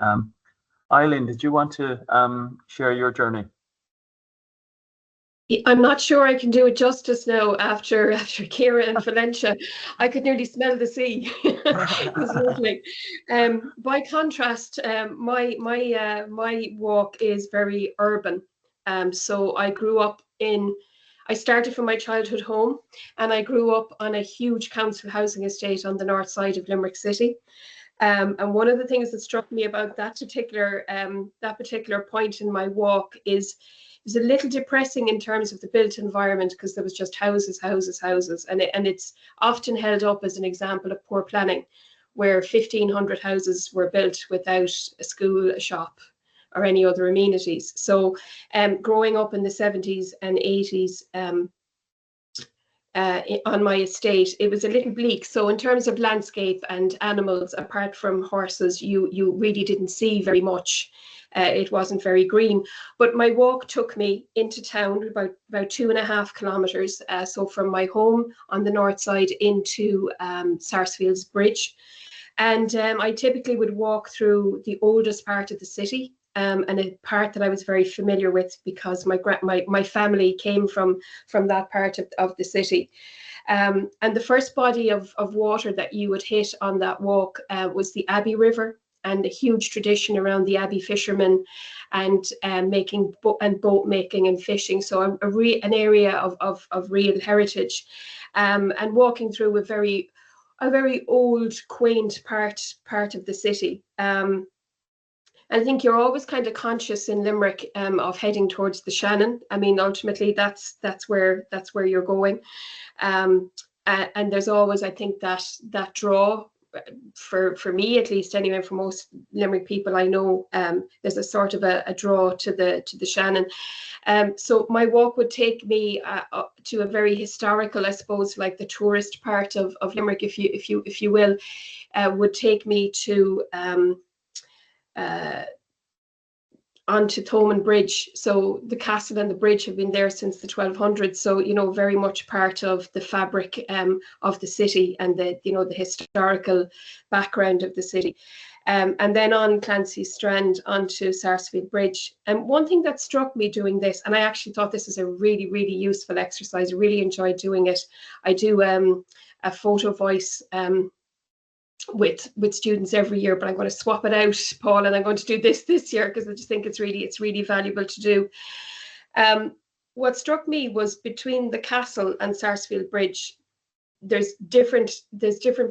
Eileen, did you want to share your journey?
I'm not sure I can do it justice now after Ciara and Valentia. I could nearly smell the sea. It was lovely. By contrast, my walk is very urban. So I grew up I started from my childhood home, and I grew up on a huge council housing estate on the north side of Limerick City. And one of the things that struck me about that particular point in my walk is it was a little depressing in terms of the built environment, because there was just houses, and it's often held up as an example of poor planning, where 1,500 houses were built without a school, a shop, or any other amenities. So growing up in the 70s and 80s on my estate, it was a little bleak. So in terms of landscape and animals, apart from horses, you really didn't see very much. It wasn't very green. But my walk took me into town about 2.5 kilometres. So from my home on the north side into Sarsfield's Bridge. And I typically would walk through the oldest part of the city, and a part that I was very familiar with because my family came from that part of the city. And the first body of water that you would hit on that walk was the Abbey River, and a huge tradition around the Abbey fishermen and boat making and fishing. So an area of real heritage, and walking through a very old, quaint part of the city. I think you're always kind of conscious in Limerick of heading towards the Shannon. I mean, ultimately, that's where you're going, and there's always, I think, that draw for me, at least, anyway. For most Limerick people I know, there's a sort of a draw to the Shannon. So my walk would take me up to a very historical, I suppose, like the tourist part of Limerick, if you will, would take me to onto Thomond Bridge. So the castle and the bridge have been there since the 1200s. So, very much part of the fabric of the city and the historical background of the city. And then on Clancy Strand onto Sarsfield Bridge. And one thing that struck me doing this, and I actually thought this was a really, really useful exercise, I really enjoyed doing it. I do a photo voice with students every year, but I'm going to swap it out, Paul, and I'm going to do this year because I just think it's really valuable to do. What struck me was between the castle and Sarsfield Bridge, there's different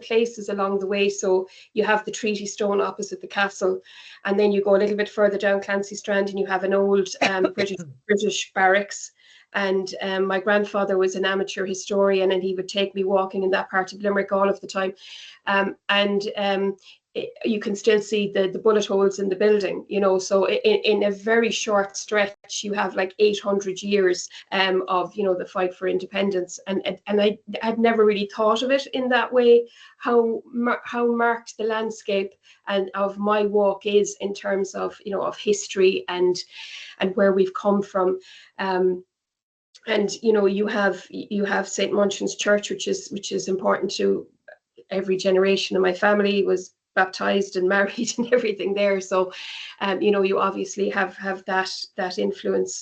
places along the way. So you have the Treaty Stone opposite the castle, and then you go a little bit further down Clancy Strand and you have an old British barracks. And my grandfather was an amateur historian, and he would take me walking in that part of Limerick all of the time. You can still see the bullet holes in the building, so in a very short stretch, you have like 800 years of, the fight for independence. And I had never really thought of it in that way, how marked the landscape and of my walk is in terms of, of history and where we've come from. And you have St. Munchin's Church, which is important to every generation of my family, was baptized and married and everything there. So, you obviously have that influence.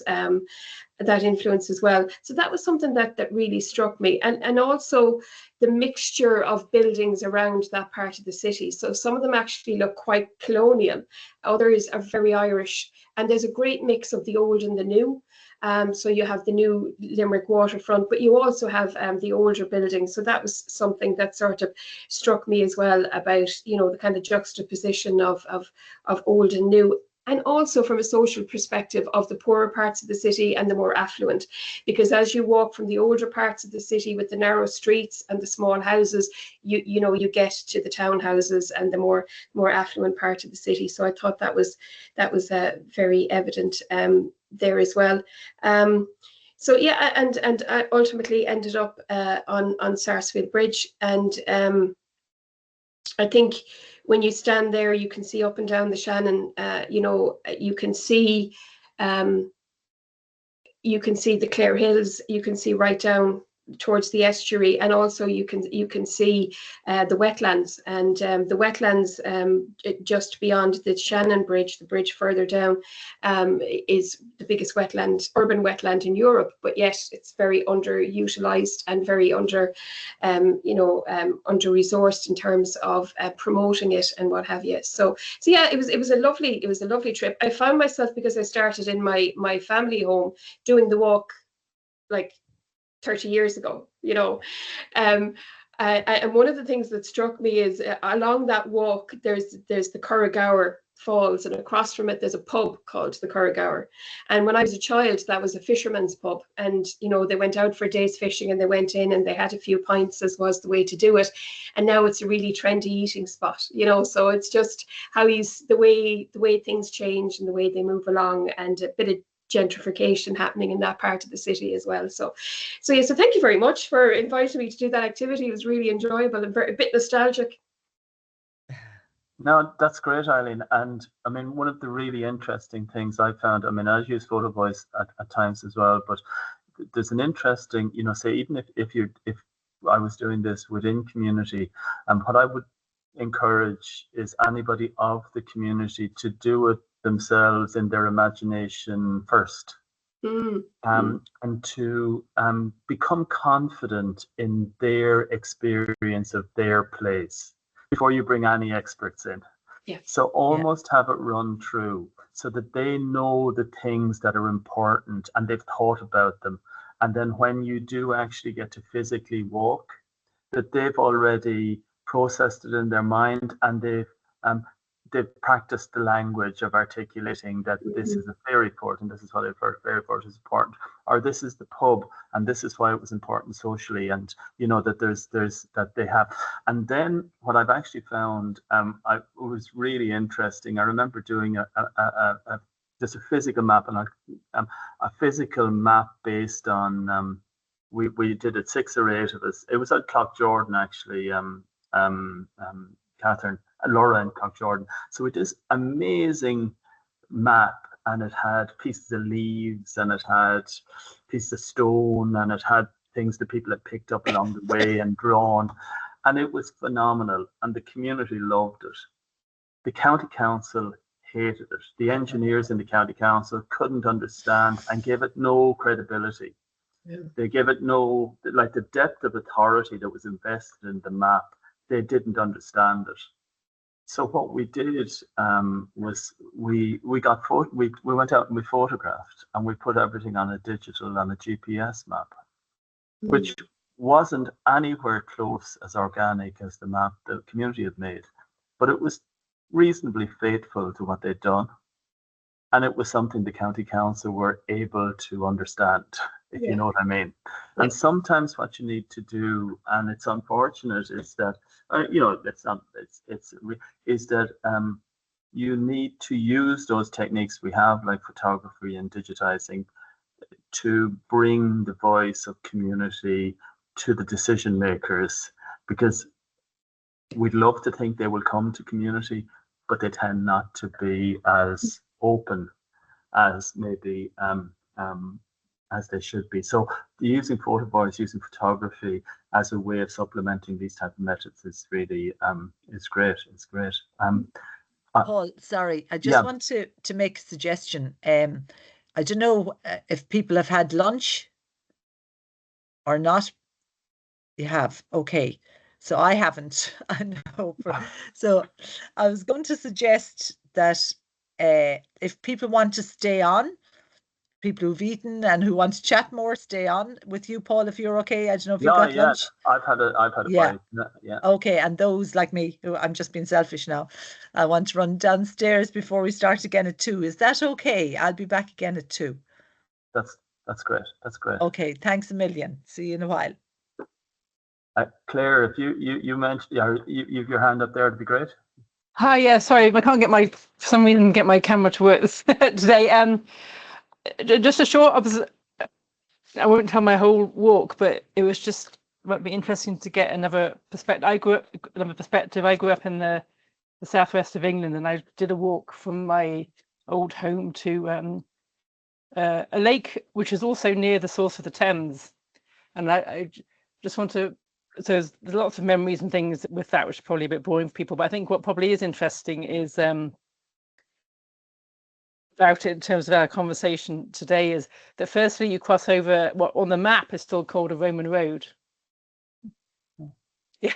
influence as well. So that was something that really struck me, and also the mixture of buildings around that part of the city. So some of them actually look quite colonial, others are very Irish, and there's a great mix of the old and the new. So you have the new Limerick waterfront, but you also have the older buildings. So that was something that sort of struck me as well about, you know, the kind of juxtaposition of old and new. And also from a social perspective of the poorer parts of the city and the more affluent, because as you walk from the older parts of the city with the narrow streets and the small houses, you know, you get to the townhouses and the more affluent part of the city. So I thought that was very evident there as well. So yeah, and I ultimately ended up on Sarsfield Bridge, and I think when you stand there, you can see up and down the Shannon. You know, you can see the Clare Hills. You can see right down towards the estuary, and also you can see the wetlands, and the wetlands just beyond the Shannon Bridge, the bridge further down, is the biggest urban wetland in Europe, but yet it's very underutilized and very under-resourced in terms of promoting it and what have you. So yeah, it was a lovely trip. I found myself, because I started in my family home, doing the walk like 30 years ago, you know. And one of the things that struck me is along that walk, there's the Curragower Falls, and across from it there's a pub called the Curragower. And when I was a child, that was a fisherman's pub, and you know, they went out for days fishing and they went in and they had a few pints, as was the way to do it. And now it's a really trendy eating spot, you know. So it's just how the way things change and the way they move along, and a bit of gentrification happening in that part of the city as well. So yeah, so thank you very much for inviting me to do that activity. It was really enjoyable and a bit nostalgic.
No, that's great, Eileen. And I mean, one of the really interesting things I found, I mean, I use photo voice at times as well, but there's an interesting, you know, say, even if I was doing this within community, and what I would encourage is anybody of the community to do it themselves in their imagination first, and to become confident in their experience of their place before you bring any experts in.
Yeah.
So almost have it run through so that they know the things that are important and they've thought about them. And then when you do actually get to physically walk, that they've already processed it in their mind, and they've practiced the language of articulating that this is a fairy fort and this is what a fairy fort is important, or this is the pub and this is why it was important socially, and you know that there's that they have. And then what I've actually found it was really interesting. I remember doing just a physical map, and a physical map based on we did it, 6 or 8 of us. It was at Clough-Jordan actually, Catherine, Laura and Clough-Jordan. So it is amazing map, and it had pieces of leaves, and it had pieces of stone, and it had things that people had picked up along the way and drawn, and it was phenomenal, and the community loved it. The county council hated it. The engineers in the county council couldn't understand and gave it no credibility. Yeah. They gave it no, like, the depth of authority that was invested in the map, they didn't understand it. So what we did was we went out and we photographed, and we put everything on a GPS map, which wasn't anywhere close as organic as the map the community had made, but it was reasonably faithful to what they'd done. And it was something the county council were able to understand, if you know what I mean. Yeah. And sometimes what you need to do, and it's unfortunate, is that you need to use those techniques we have, like photography and digitizing, to bring the voice of community to the decision makers, because we'd love to think they will come to community, but they tend not to be as open as maybe as they should be. So using photo voice, using photography as a way of supplementing these type of methods is really is great. It's great.
Paul, sorry, I just want to make a suggestion. I don't know if people have had lunch or not. You have, okay. So I haven't. I know. So I was going to suggest that if people want to stay on, people who've eaten and who want to chat more, stay on with you, Paul, if you're okay. I don't know if you've got lunch.
I've had a
Yeah.
bite. Yeah.
Okay, and those like me, who I'm just being selfish now, I want to run downstairs before we start again at 2. Is that okay? I'll be back again at 2.
That's great. That's great.
Okay, thanks a million. See you in a while.
Claire, if you mentioned, you've your hand up there, it'd be great.
Hi, yeah, sorry, I can't for some reason get my camera to work today. Just a short I won't tell my whole walk, but it was just might be interesting to get another perspective. I grew up in the southwest of England, and I did a walk from my old home to a lake which is also near the source of the Thames, and I just want to. So there's lots of memories and things with that, which are probably a bit boring for people. But I think what probably is interesting is about it in terms of our conversation today is that firstly you cross over what on the map is still called a Roman road. Yeah,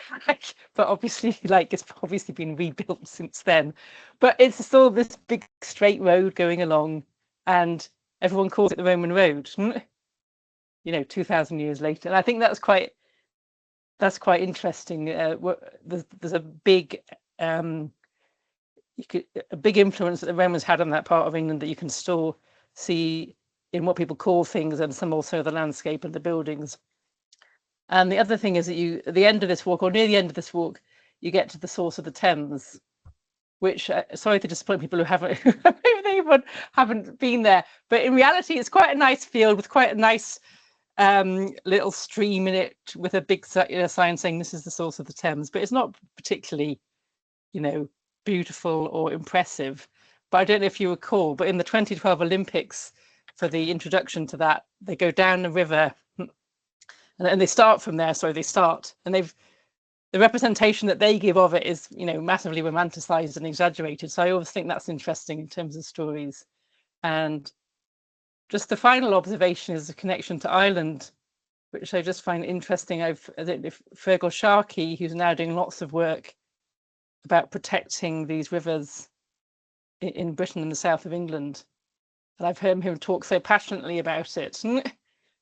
but obviously, it's obviously been rebuilt since then. But it's still this big straight road going along, and everyone calls it the Roman road. 2,000 years later, and I think that's quite interesting. There's a big a big influence that the Romans had on that part of England that you can still see in what people call things, and some also the landscape and the buildings. And the other thing is that at the end of this walk, or near the end of this walk, you get to the source of the Thames, which sorry to disappoint people who haven't been there, but in reality it's quite a nice field with quite a nice little stream in it with a big sign saying this is the source of the Thames, but it's not particularly beautiful or impressive. But I don't know if you recall, but in the 2012 Olympics, for the introduction to that, they go down the river and they start from there. So the representation that they give of it is massively romanticized and exaggerated. So I always think that's interesting in terms of stories. And just the final observation is the connection to Ireland, which I just find interesting. Fergal Sharkey, who's now doing lots of work about protecting these rivers in Britain and the south of England, and I've heard him talk so passionately about it. And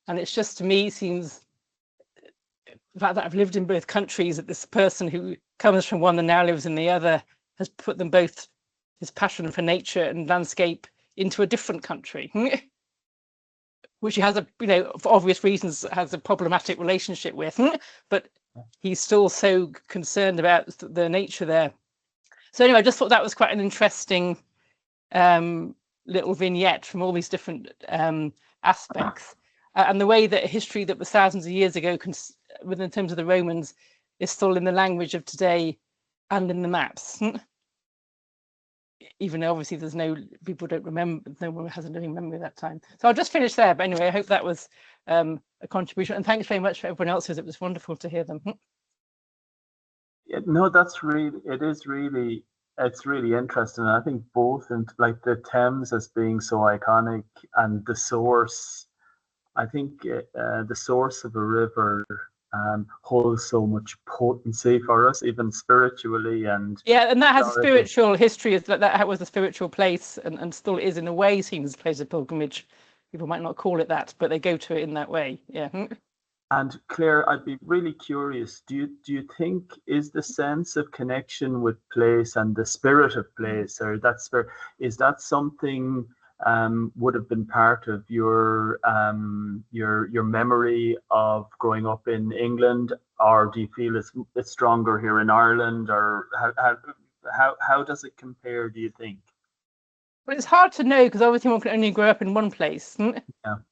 it's just, to me, seems the fact that I've lived in both countries, that this person who comes from one and now lives in the other has put them both, his passion for nature and landscape, into a different country. Which he has for obvious reasons, has a problematic relationship with, but he's still so concerned about the nature there. So anyway, I just thought that was quite an interesting little vignette from all these different aspects, and the way that history that was thousands of years ago, in terms of the Romans, is still in the language of today and in the maps. Even though obviously people don't remember, no one has any memory of that time. So I'll just finish there. But anyway, I hope that was a contribution. And thanks very much for everyone else's. It was wonderful to hear them.
Yeah, no, it's really interesting. I think both, and the Thames as being so iconic, and the source, I think the source of a river holds so much potency for us, even spiritually, and
that has a spiritual history. That was a spiritual place, and still is in a way. Seems a place of pilgrimage. People might not call it that, but they go to it in that way. Yeah.
And Claire, I'd be really curious. Do you think is the sense of connection with place and the spirit of place, or that spirit, is that something would have been part of your memory of growing up in England, or do you feel it's stronger here in Ireland, or how does it compare, do you think?
Well, it's hard to know because obviously one can only grow up in one place.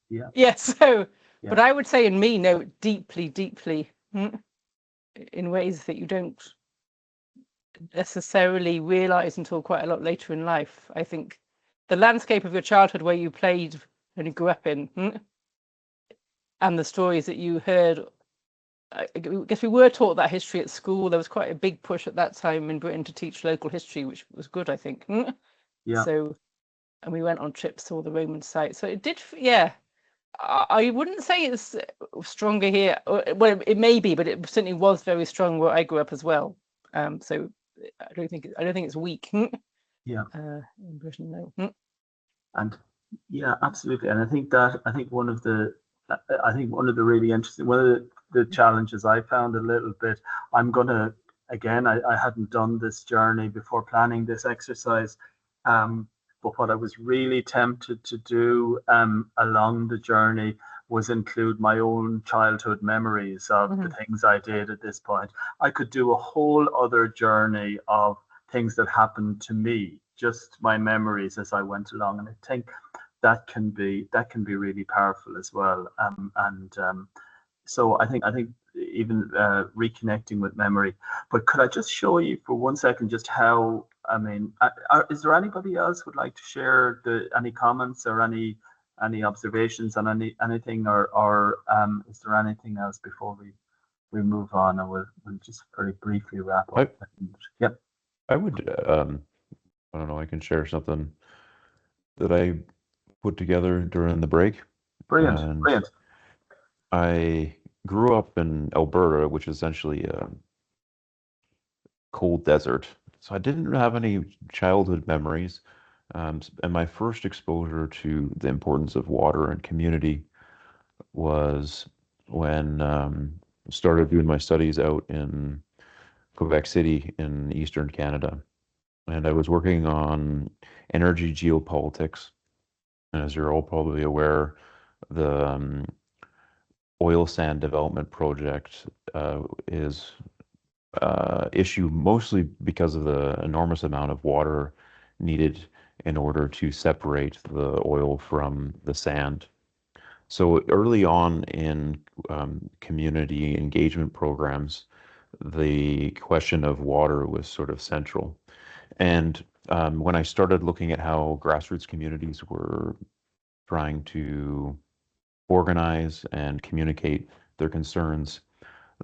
Yeah. So, yeah. But I would say in me, no, deeply, in ways that you don't necessarily realize until quite a lot later in life. I think the landscape of your childhood, where you played and you grew up in, and the stories that you heard. I guess we were taught that history at school. There was quite a big push at that time in Britain to teach local history, which was good, I think.
Yeah.
So and we went on trips to all the Roman sites. So it did, yeah. I wouldn't say it's stronger here. Well, it may be, but it certainly was very strong where I grew up as well. So I don't think it's weak.
Yeah.
In Britain, no.
And yeah, absolutely. And I think one of the really interesting, one of the challenges I found a little bit, I'm gonna, again, I hadn't done this journey before planning this exercise, but what I was really tempted to do along the journey was include my own childhood memories of the things I did at this point. I could do a whole other journey of things that happened to me, just my memories as I went along, and I think that can be really powerful as well. So I think even reconnecting with memory. But could I just show you for 1 second just how? I mean, is there anybody else would like to share any comments or any observations on anything, or is there anything else before we move on, and we'll just very briefly wrap up? Yep.
I would. I don't know. I can share something that I put together during the break.
Brilliant.
I grew up in Alberta, which is essentially a cold desert. So I didn't have any childhood memories. And my first exposure to the importance of water and community was when I started doing my studies out in Quebec City in Eastern Canada. And I was working on energy geopolitics. And as you're all probably aware, the oil sand development project is issue mostly because of the enormous amount of water needed in order to separate the oil from the sand. So early on in community engagement programs, the question of water was sort of central. And when I started looking at how grassroots communities were trying to organize and communicate their concerns,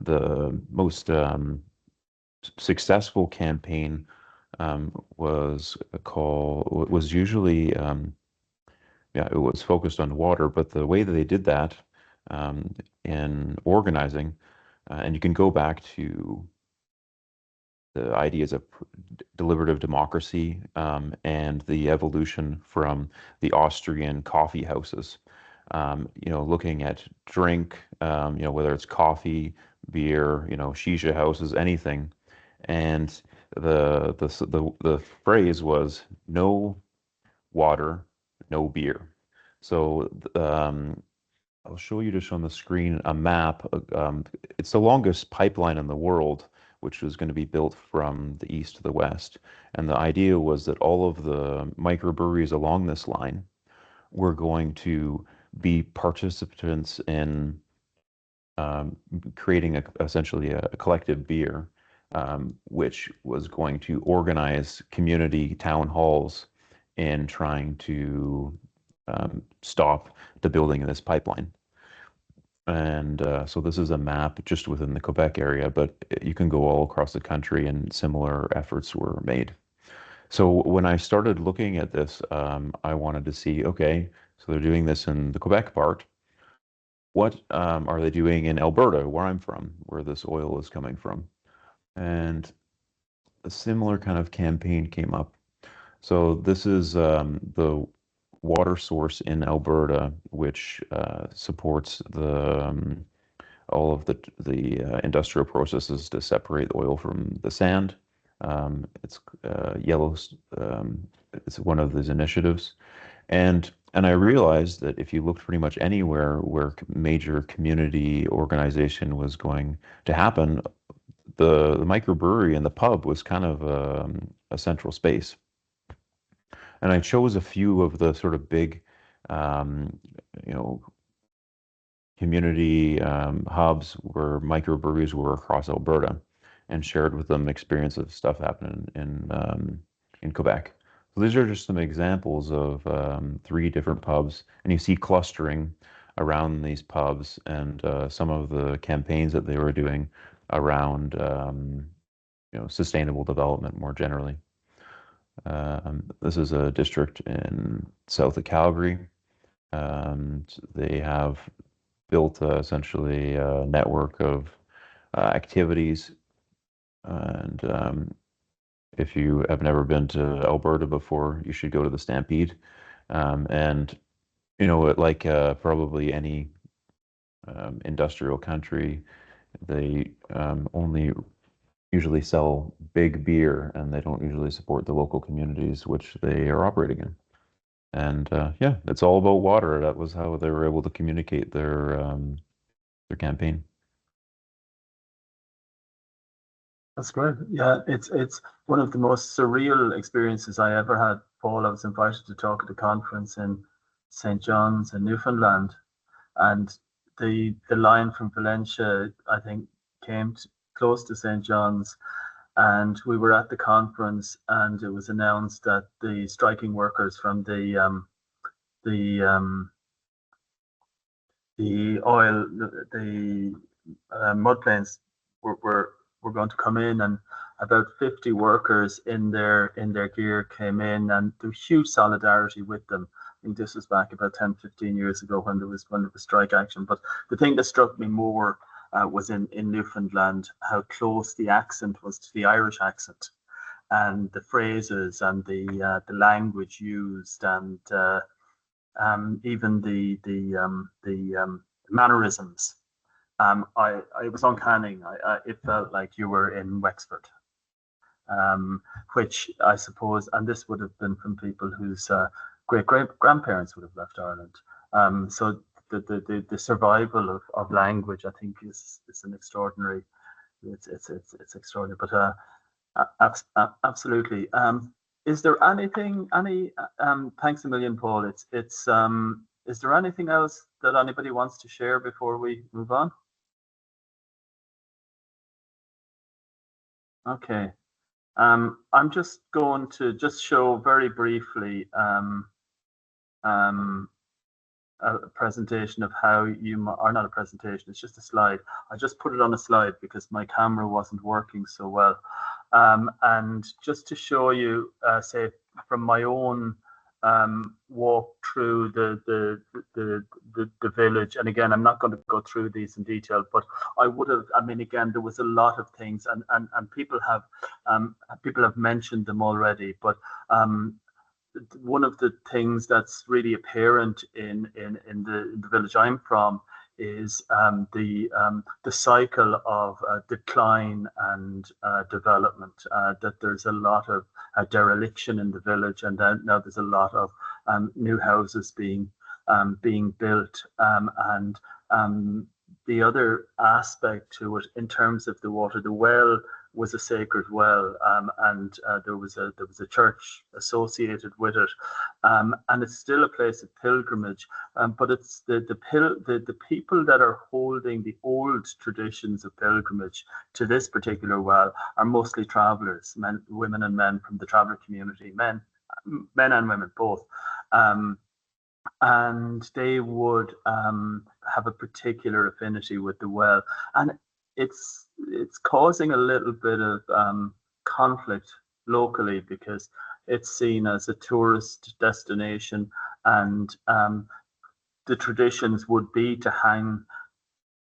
the most successful campaign was usually it was focused on water, but the way that they did that in organizing, and you can go back to the ideas of deliberative democracy and the evolution from the Austrian coffee houses. Looking at drink, whether it's coffee, beer, shisha houses, anything, and the phrase was no water, no beer. So I'll show you just on the screen a map. It's the longest pipeline in the world, which was going to be built from the east to the west. And the idea was that all of the microbreweries along this line were going to be participants in creating essentially a collective beer, which was going to organize community town halls in trying to stop the building of this pipeline. And so this is a map just within the Quebec area, but you can go all across the country and similar efforts were made. So when I started looking at this, I wanted to see, okay, so they're doing this in the Quebec part. What are they doing in Alberta, where I'm from, where this oil is coming from? And a similar kind of campaign came up. So this is the water source in Alberta, which supports all of the industrial processes to separate the oil from the sand. It's yellow. It's one of those initiatives, and I realized that if you looked pretty much anywhere where major community organization was going to happen, the microbrewery and the pub was kind of a central space. And I chose a few of the sort of big, community hubs where microbreweries were across Alberta, and shared with them experience of stuff happening in Quebec. So these are just some examples of 3 different pubs, and you see clustering around these pubs and some of the campaigns that they were doing around sustainable development more generally. This is a district in south of Calgary, and they have built essentially a network of activities. And if you have never been to Alberta before, you should go to the Stampede. And like probably any industrial country, they only usually sell big beer, and they don't usually support the local communities which they are operating in. And yeah, it's all about water. That was how they were able to communicate their campaign.
That's great. Yeah, it's one of the most surreal experiences I ever had, Paul. I was invited to talk at a conference in St. John's in Newfoundland, and the line from Valencia, I think, came close to St. John's, and we were at the conference, and it was announced that the striking workers from the oil, the mud plains were going to come in, and about 50 workers in their gear came in, and there was huge solidarity with them. I think this was back about 10, 15 years ago when there was strike action. But the thing that struck me more was in Newfoundland, how close the accent was to the Irish accent, and the phrases and the language used, and even the mannerisms. It was uncanny. It felt like you were in Wexford, which I suppose, and this would have been from people whose great grandparents would have left Ireland. So the survival of language, I think, is an extraordinary. It's extraordinary, but absolutely. Is there anything? Thanks a million, Paul. Is there anything else that anybody wants to share before we move on? Okay. I'm just going to just show very briefly a presentation of how you, or not a presentation, it's just a slide. I just put it on a slide because my camera wasn't working so well. And just to show you, say, from my own walk through the village, and again, I'm not going to go through these in detail, but I would have, I mean, again, there was a lot of things, and people have mentioned them already, but one of the things that's really apparent in the village I'm from is the cycle of decline and development. That there's a lot of dereliction in the village, and now there's a lot of new houses being built, and the other aspect to it in terms of the water, the well was a sacred well, and there was a church associated with it, and it's still a place of pilgrimage. But it's the people that are holding the old traditions of pilgrimage to this particular well are mostly travellers, women and men from the traveller community, men and women both. And they would have a particular affinity with the well, and it's causing a little bit of conflict locally because it's seen as a tourist destination, and the traditions would be to hang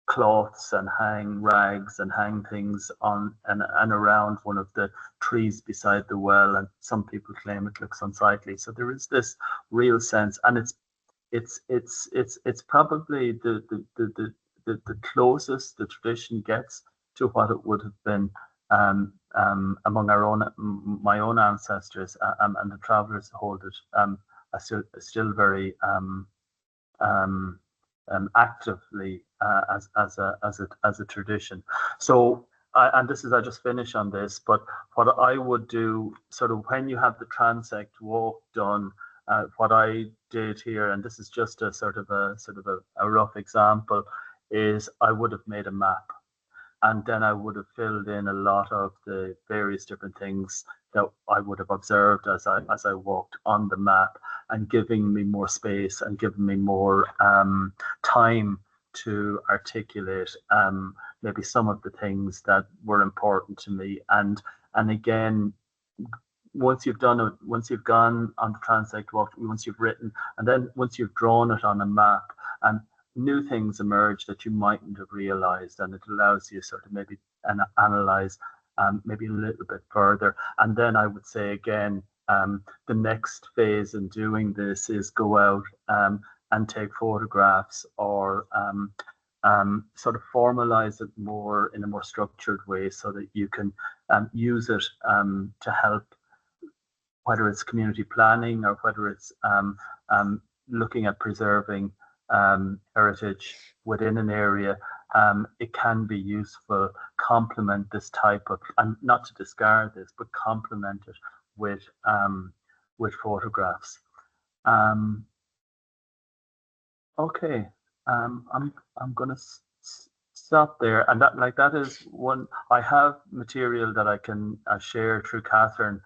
cloths and hang rags and hang things on and around one of the trees beside the well, and some people claim it looks unsightly. So there is this real sense, and it's probably the closest the tradition gets to what it would have been among my own ancestors, and the travellers who hold it are still very actively as a tradition. So, and this is, I just finish on this, but what I would do, sort of when you have the transect walk done, what I did here, and this is just a sort of a rough example, is I would have made a map, and then I would have filled in a lot of the various different things that I would have observed as I walked on the map, and giving me more space and giving me more time to articulate maybe some of the things that were important to me, and again once you've done it, once you've gone on the transect walk, once you've written, and then once you've drawn it on a map, and new things emerge that you mightn't have realized, and it allows you sort of maybe analyze maybe a little bit further. And then I would say again, the next phase in doing this is go out and take photographs, or sort of formalize it more in a more structured way, so that you can use it to help, whether it's community planning or whether it's looking at preserving heritage within an area. It can be useful, complement this type of, and not to discard this, but complement it with photographs. Okay, I'm gonna stop there, and that is one. I have material that I can share through Catherine,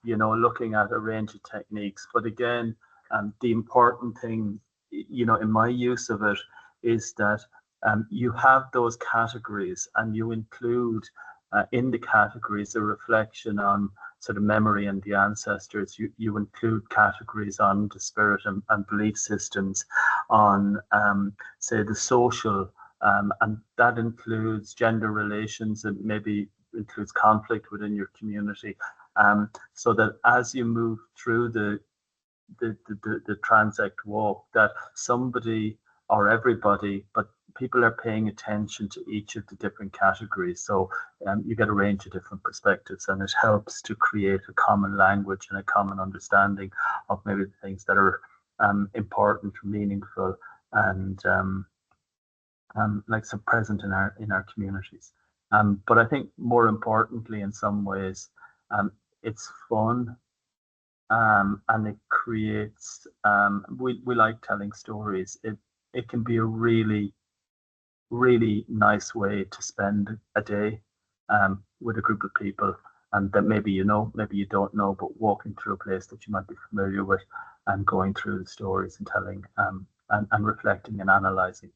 looking at a range of techniques. But again, the important thing, in my use of it, is that you have those categories, and you include in the categories a reflection on sort of memory and the ancestors. You include categories on the spirit and belief systems, on say the social, and that includes gender relations, and maybe includes conflict within your community, so that as you move through the transect walk, that somebody or everybody, but people are paying attention to each of the different categories. So you get a range of different perspectives, and it helps to create a common language and a common understanding of maybe the things that are important, meaningful, and like so present in our communities. But I think more importantly, in some ways, it's fun, and it creates. We like telling stories. It can be a really nice way to spend a day with a group of people, and that maybe maybe you don't know, but walking through a place that you might be familiar with, and going through the stories and telling and reflecting and analysing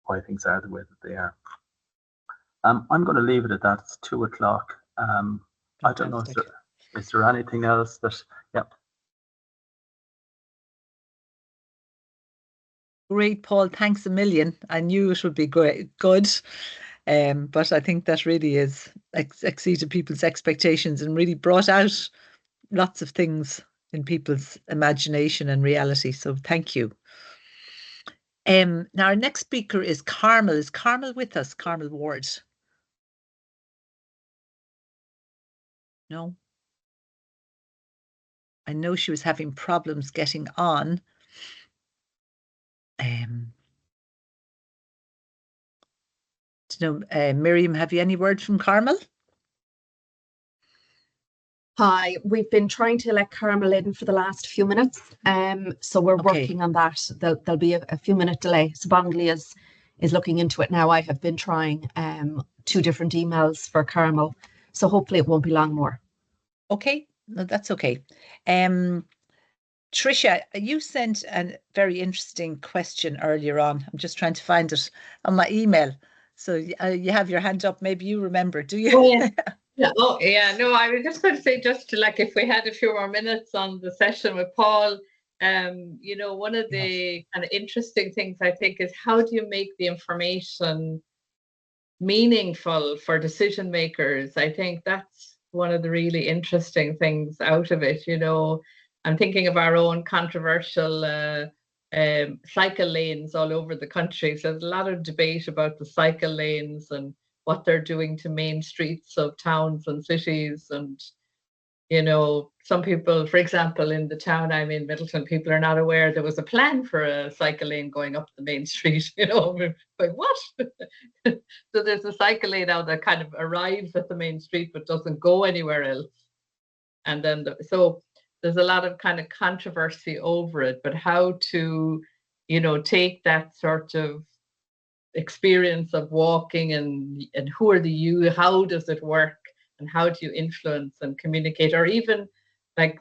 why things are the way that they are. I'm going to leave it at that. It's 2 o'clock. I don't know, is there anything else that, yeah.
Great, Paul. Thanks a million. I knew it would be good, but I think that really is exceeded people's expectations and really brought out lots of things in people's imagination and reality. So thank you. Now our next speaker is Carmel. Is Carmel with us? Carmel Ward? No. I know she was having problems getting on. Miriam, have you any word from Carmel?
Hi, we've been trying to let Carmel in for the last few minutes, so we're working on that. There'll be a few minute delay. So Bongley is looking into it now. I have been trying 2 different emails for Carmel, so hopefully it won't be long more.
Okay, no, that's okay. Tricia, you sent a very interesting question earlier on. I'm just trying to find it on my email. So you have your hand up. Maybe you remember, do you?
Oh, yeah.
Yeah. Oh, yeah. No, I was just going to say, just to, like, if we had a few more minutes on the session with Paul, one of the kind of interesting things I think is, how do you make the information meaningful for decision makers? I think that's one of the really interesting things out of it. I'm thinking of our own controversial cycle lanes all over the country. So there's a lot of debate about the cycle lanes and what they're doing to main streets of towns and cities. And, some people, for example, in the town I'm in, Middleton, people are not aware there was a plan for a cycle lane going up the main street, like, what? So there's a cycle lane now that kind of arrives at the main street but doesn't go anywhere else. And then, so there's a lot of kind of controversy over it, but how to, take that sort of experience of walking and who are you, how does it work, and how do you influence and communicate, or even like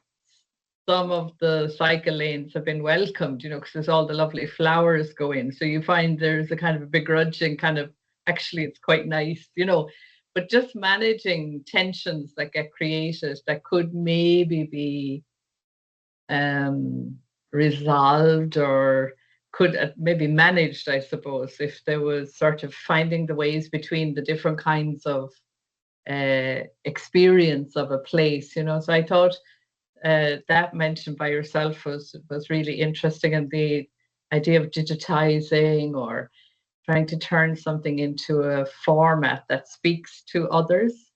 some of the cycle lanes have been welcomed, because there's all the lovely flowers go in. So you find there's a kind of a begrudging kind of, actually it's quite nice, but just managing tensions that get created that could maybe be resolved or could maybe managed, I suppose, if there was sort of finding the ways between the different kinds of experience of a place, you know. So I thought that mentioned by yourself was really interesting, and the idea of digitizing or trying to turn something into a format that speaks to others.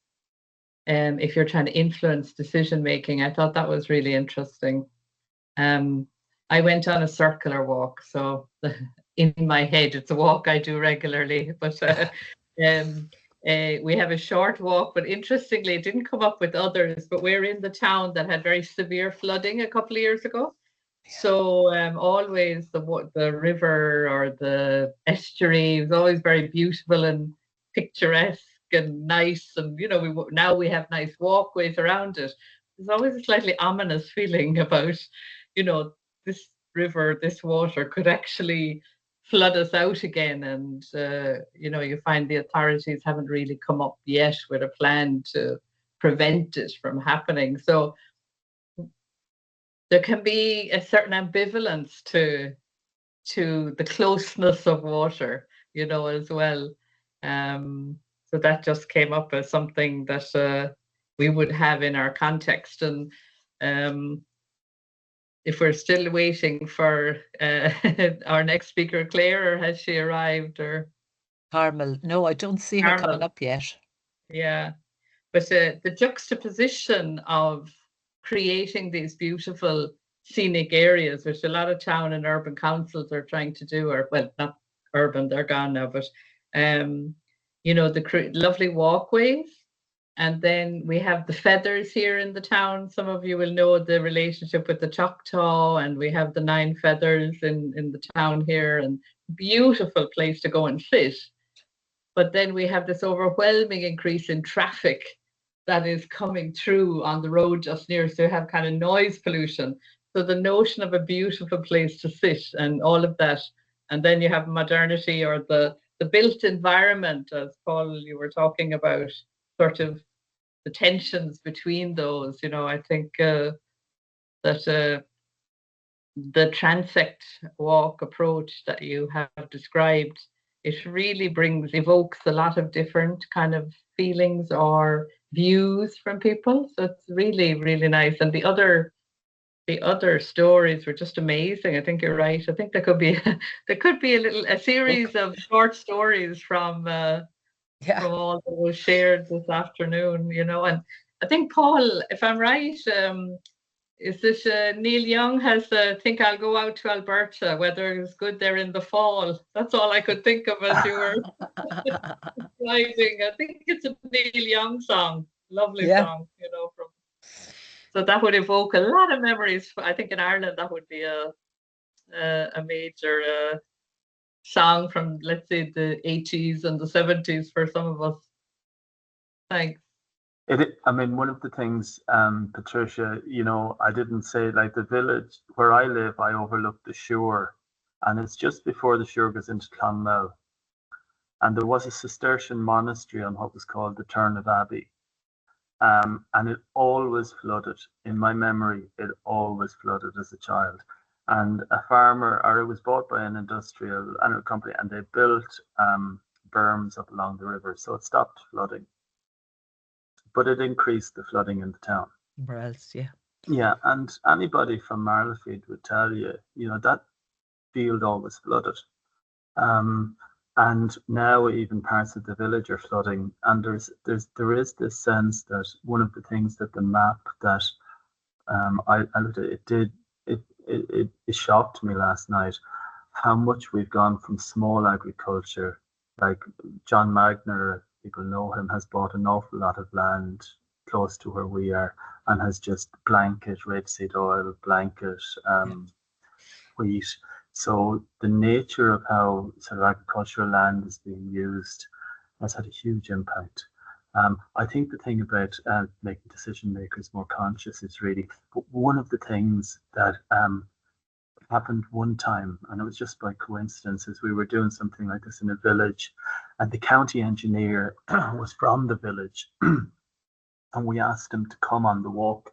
If you're trying to influence decision making, I thought that was really interesting. I went on a circular walk, so in my head, it's a walk I do regularly, but we have a short walk, but interestingly, it didn't come up with others, but we're in the town that had very severe flooding a couple of years ago. So always the river or the estuary was always very beautiful and picturesque and nice, and you know, now we have nice walkways around it. There's always a slightly ominous feeling about, you know, this river, this water could actually flood us out again, and you know, you find the authorities haven't really come up yet with a plan to prevent it from happening. So there can be a certain ambivalence to the closeness of water, you know, as well. So that just came up as something that we would have in our context. And if we're still waiting for our next speaker, Claire, or has she arrived? Or
Carmel, no, I don't see her coming up yet.
Yeah, but the juxtaposition of creating these beautiful scenic areas, which a lot of town and urban councils are trying to do, or well, not urban, they're gone now, but you know, the lovely walkways. And then we have the feathers here in the town. Some of you will know the relationship with the Choctaw, and we have the 9 feathers in the town here, and beautiful place to go and sit. But then we have this overwhelming increase in traffic that is coming through on the road just near, so you have kind of noise pollution. So the notion of a beautiful place to sit and all of that, and then you have modernity or the built environment, as Paul, you were talking about, sort of the tensions between those. You know, I think that the transect walk approach that you have described, it really evokes a lot of different kind of feelings or views from people. So it's really, really nice. And the other stories were just amazing. I think you're right. I think there could be a series of short stories from all that was shared this afternoon, you know. And I think, Paul, if I'm right, is this Neil Young has Think I'll Go Out to Alberta, whether it's good there in the fall. That's all I could think of as you were driving. I think it's a Neil Young song. Lovely song, you know. So that would evoke a lot of memories. I think in Ireland that would be a major song from, let's say, the 80s and the 70s for some of us. Thanks.
I mean, one of the things, Patricia, you know, I didn't say, like, the village where I live, I overlook the shore, and it's just before the shore goes into Clonmel. And there was a Cistercian monastery on what was called the Turn of Abbey. And it always flooded. In my memory, it always flooded as a child. And a farmer, or it was bought by an industrial company, and they built berms up along the river, so it stopped flooding. But it increased the flooding in the town.
Where else, yeah.
Yeah, and anybody from Marlafield would tell you, you know, that field always flooded. And now even parts of the village are flooding. And there is this sense that one of the things that the map that I looked at, it shocked me last night how much we've gone from small agriculture. Like John Magner, people know him, has bought an awful lot of land close to where we are and has just blanket rapeseed oil, blanket wheat. So the nature of how sort of agricultural land is being used has had a huge impact. I think the thing about making decision makers more conscious is really one of the things that happened one time, and it was just by coincidence, as we were doing something like this in a village, and the county engineer was from the village, and we asked him to come on the walk,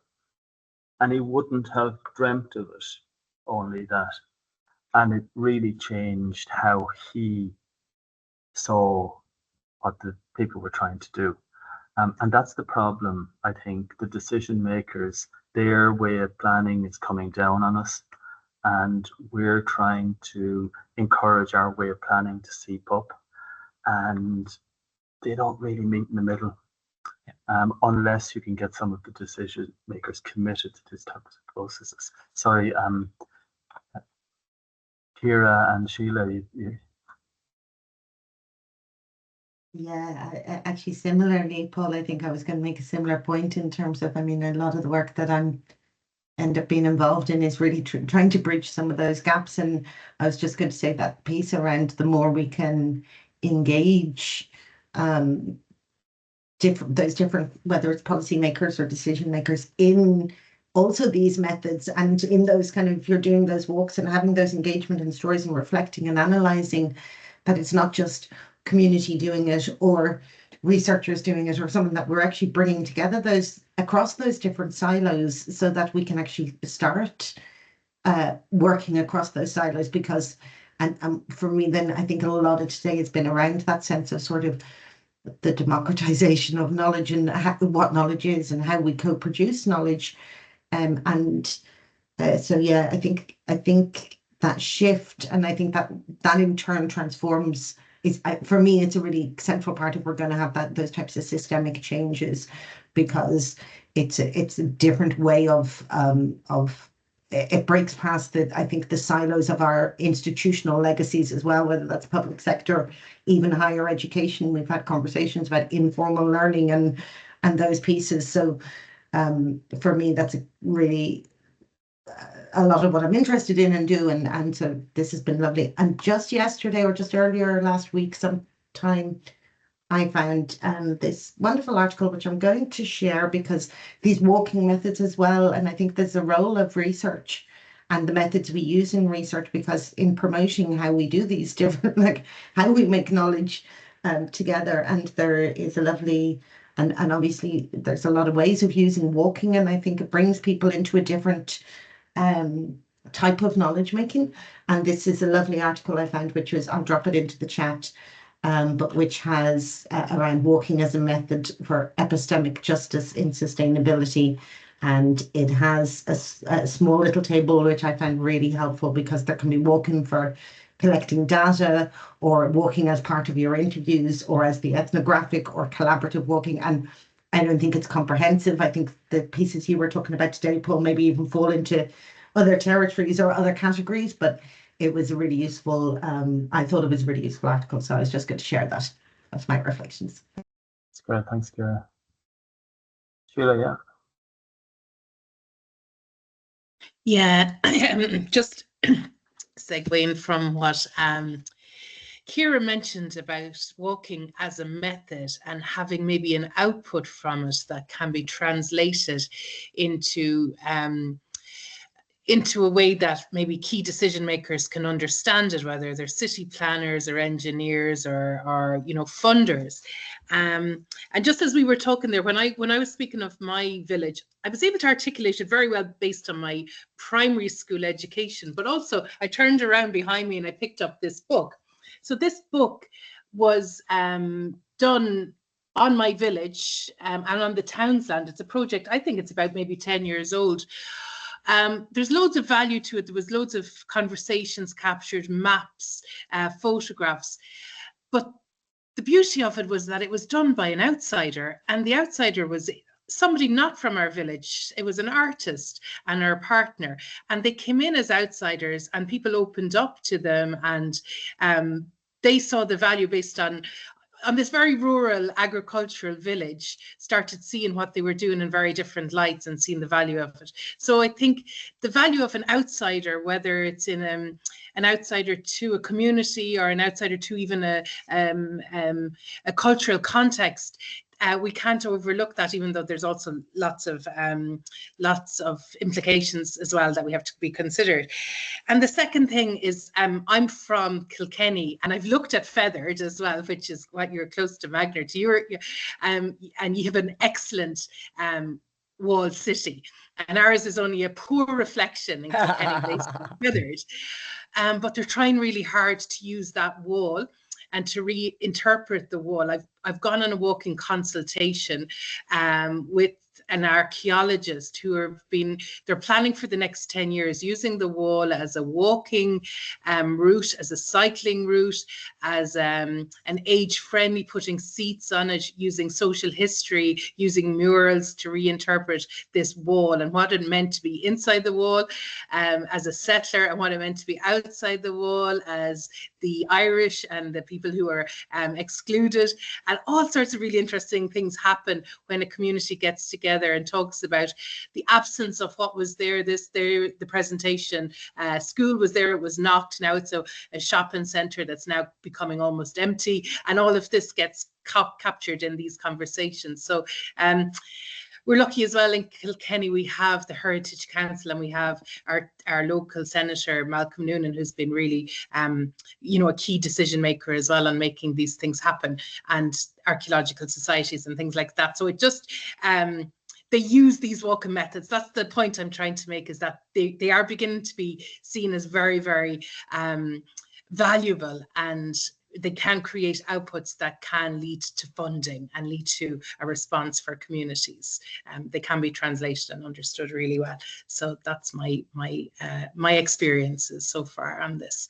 and he wouldn't have dreamt of it, only that. And it really changed how he saw what the people were trying to do. And that's the problem, I think. The decision makers, their way of planning is coming down on us, and we're trying to encourage our way of planning to seep up, and they don't really meet in the middle, unless you can get some of the decision makers committed to this type of processes. Sorry, Kira and Sheila,
Yeah, actually, similarly, Paul, I think I was going to make a similar point in terms of, I mean, a lot of the work that I'm end up being involved in is really trying to bridge some of those gaps. And I was just going to say that piece around the more we can engage different, whether it's policymakers or decision makers, in also these methods, and in those kind of, you're doing those walks and having those engagement and stories and reflecting and analysing, that it's not just community doing it or researchers doing it or something, that we're actually bringing together those across those different silos so that we can actually start working across those silos. Because and for me, then I think a lot of today has been around that sense of sort of the democratization of knowledge and what knowledge is and how we co-produce knowledge. So yeah, I think that shift, and I think that in turn transforms. For me, it's a really central part if we're going to have those types of systemic changes, because it's a different way of it breaks past I think the silos of our institutional legacies as well, whether that's public sector, even higher education. We've had conversations about informal learning and those pieces. So for me, that's really a lot of what I'm interested in and do, and so this has been lovely. And just yesterday, or just earlier last week sometime, I found this wonderful article which I'm going to share, because these walking methods as well, and I think there's a role of research and the methods we use in research, because in promoting how we do these different, like how we make knowledge together. And there is a lovely, and obviously there's a lot of ways of using walking, and I think it brings people into a different type of knowledge making. And this is a lovely article I found, which was, I'll drop it into the chat, but which has around walking as a method for epistemic justice in sustainability. And it has a small little table, which I found really helpful, because there can be walking for collecting data, or walking as part of your interviews, or as the ethnographic or collaborative walking. And I don't think it's comprehensive. I think the pieces you were talking about today, Paul, maybe even fall into other territories or other categories, but it was a really useful, I thought it was a really useful article, so I was just going to share that. That's my reflections.
That's great. Thanks, Kira. Sheila,
Yeah, just segueing from what Kira mentioned about walking as a method and having maybe an output from it that can be translated into a way that maybe key decision makers can understand it, whether they're city planners or engineers or funders. And just as we were talking there, when I was speaking of my village, I was able to articulate it very well based on my primary school education, but also I turned around behind me and I picked up this book. So this book was done on my village and on the Townsland. It's a project, I think it's about maybe 10 years old. There's loads of value to it. There was loads of conversations captured, maps, photographs. But the beauty of it was that it was done by an outsider, and the outsider was somebody not from our village. It was an artist and our partner, and they came in as outsiders, and people opened up to them, and they saw the value based on this very rural agricultural village, started seeing what they were doing in very different lights and seeing the value of it. So I think the value of an outsider, whether it's in an outsider to a community or an outsider to even a cultural context, we can't overlook that, even though there's also lots of implications as well that we have to be considered. And the second thing is, I'm from Kilkenny, and I've looked at Feathered as well, which is what you're close to Magner. And you have an excellent walled city, and ours is only a poor reflection in Kilkenny based on Feathered. But they're trying really hard to use that wall and to reinterpret the wall. I've gone on a walking consultation with an archaeologist they're planning for the next 10 years using the wall as a walking route, as a cycling route, as an age-friendly, putting seats on it, using social history, using murals to reinterpret this wall and what it meant to be inside the wall as a settler, and what it meant to be outside the wall as the Irish and the people who are excluded. And all sorts of really interesting things happen when a community gets together and talks about the absence of what was there. The presentation, school was there, it was not. Now it's a shopping centre that's now becoming almost empty. And all of this gets captured in these conversations. So we're lucky as well in Kilkenny. We have the Heritage Council, and we have our local senator, Malcolm Noonan, who's been really, a key decision maker as well on making these things happen, and archaeological societies and things like that. So it just, they use these walking methods. That's the point I'm trying to make, is that they are beginning to be seen as very, very valuable, and they can create outputs that can lead to funding and lead to a response for communities. They can be translated and understood really well. So that's my experiences so far on this.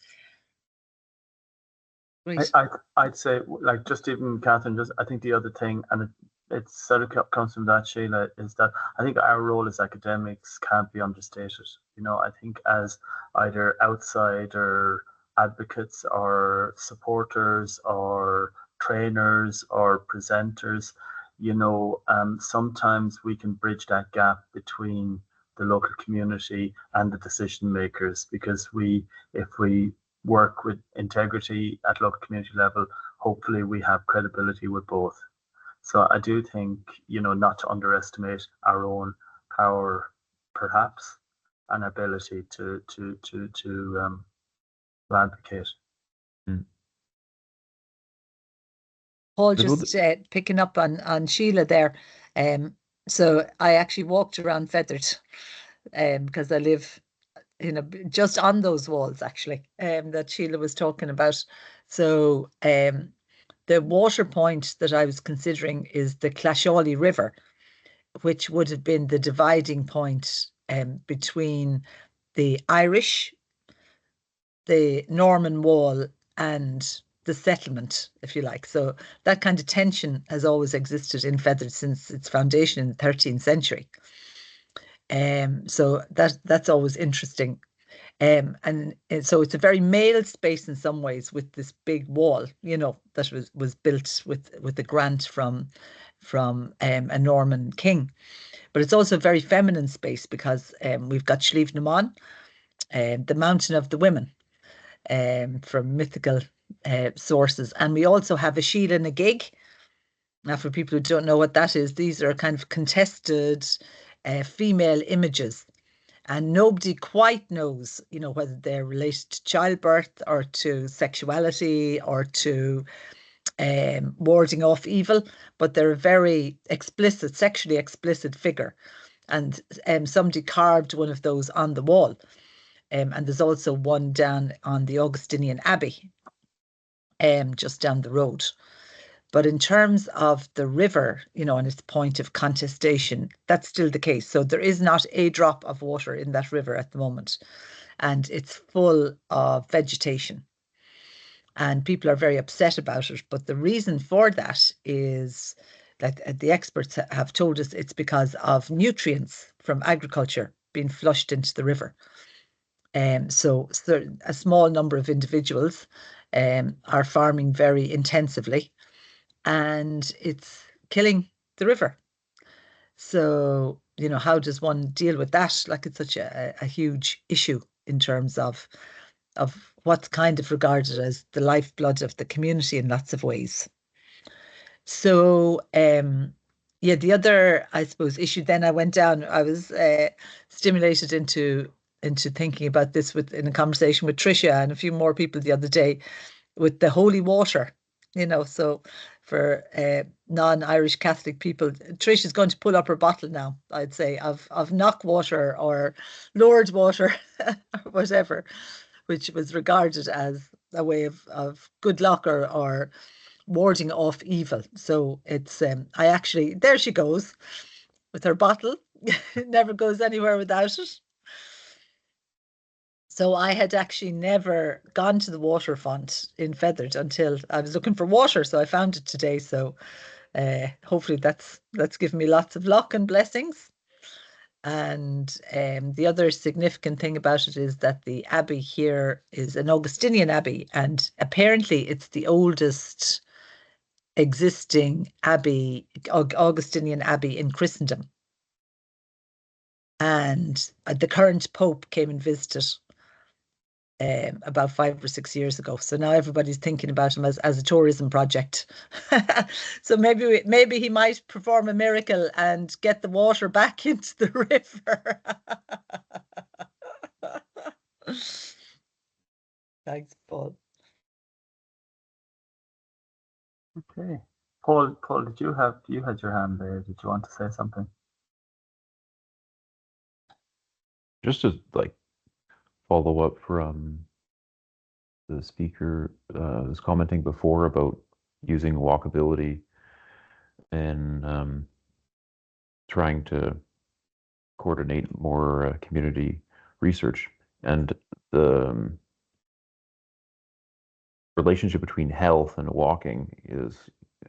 I'd say, like, just even Catherine, I think the other thing, and it sort of comes from that, Sheila, is that I think our role as academics can't be understated. I think as either outside or advocates or supporters or trainers or presenters, sometimes we can bridge that gap between the local community and the decision makers, because if we work with integrity at local community level, hopefully we have credibility with both. So I do think, not to underestimate our own power, perhaps, and ability to advocate.
Paul, just picking up on Sheila there. So I actually walked around Feathered because I live just on those walls, actually, that Sheila was talking about. So the water point that I was considering is the Clashawley River, which would have been the dividing point between the Irish, the Norman wall, and the settlement, if you like. So that kind of tension has always existed in Feathered since its foundation in the 13th century. So that's always interesting. And so it's a very male space in some ways, with this big wall, that was built with a grant from a Norman king. But it's also a very feminine space, because we've got Slieve na Mon, the Mountain of the Women, from mythical sources. And we also have a Sheila na Gig. Now, for people who don't know what that is, these are kind of contested female images. And nobody quite knows, whether they're related to childbirth or to sexuality or to warding off evil, but they're a very explicit, sexually explicit figure. And somebody carved one of those on the wall. And there's also one down on the Augustinian Abbey, just down the road. But in terms of the river, and its point of contestation, that's still the case. So there is not a drop of water in that river at the moment, and it's full of vegetation. And people are very upset about it. But the reason for that is that the experts have told us it's because of nutrients from agriculture being flushed into the river. So a small number of individuals are farming very intensively, and it's killing the river. So, how does one deal with that? Like, it's such a huge issue in terms of what's kind of regarded as the lifeblood of the community in lots of ways. So yeah, the other, I suppose, issue then I went down, I was stimulated into thinking about this in a conversation with Tricia and a few more people the other day, with the holy water, so for non-Irish Catholic people, Tricia's going to pull up her bottle now, I'd say, of Knock water or Lourdes water or whatever, which was regarded as a way of good luck or warding off evil. So it's I actually, there she goes with her bottle. Never goes anywhere without it. So I had actually never gone to the water font in Feathered until I was looking for water, so I found it today. So hopefully that's given me lots of luck and blessings. And the other significant thing about it is that the abbey here is an Augustinian abbey, and apparently it's the oldest existing abbey, Augustinian abbey in Christendom. And the current Pope came and visited about 5 or 6 years ago. So now everybody's thinking about him as a tourism project. So maybe he might perform a miracle and get the water back into the river. Thanks, Paul.
Okay. Paul, you had your hand there. Did you want to say something?
Just to follow up from the speaker was commenting before about using walkability and trying to coordinate more community research, and the relationship between health and walking is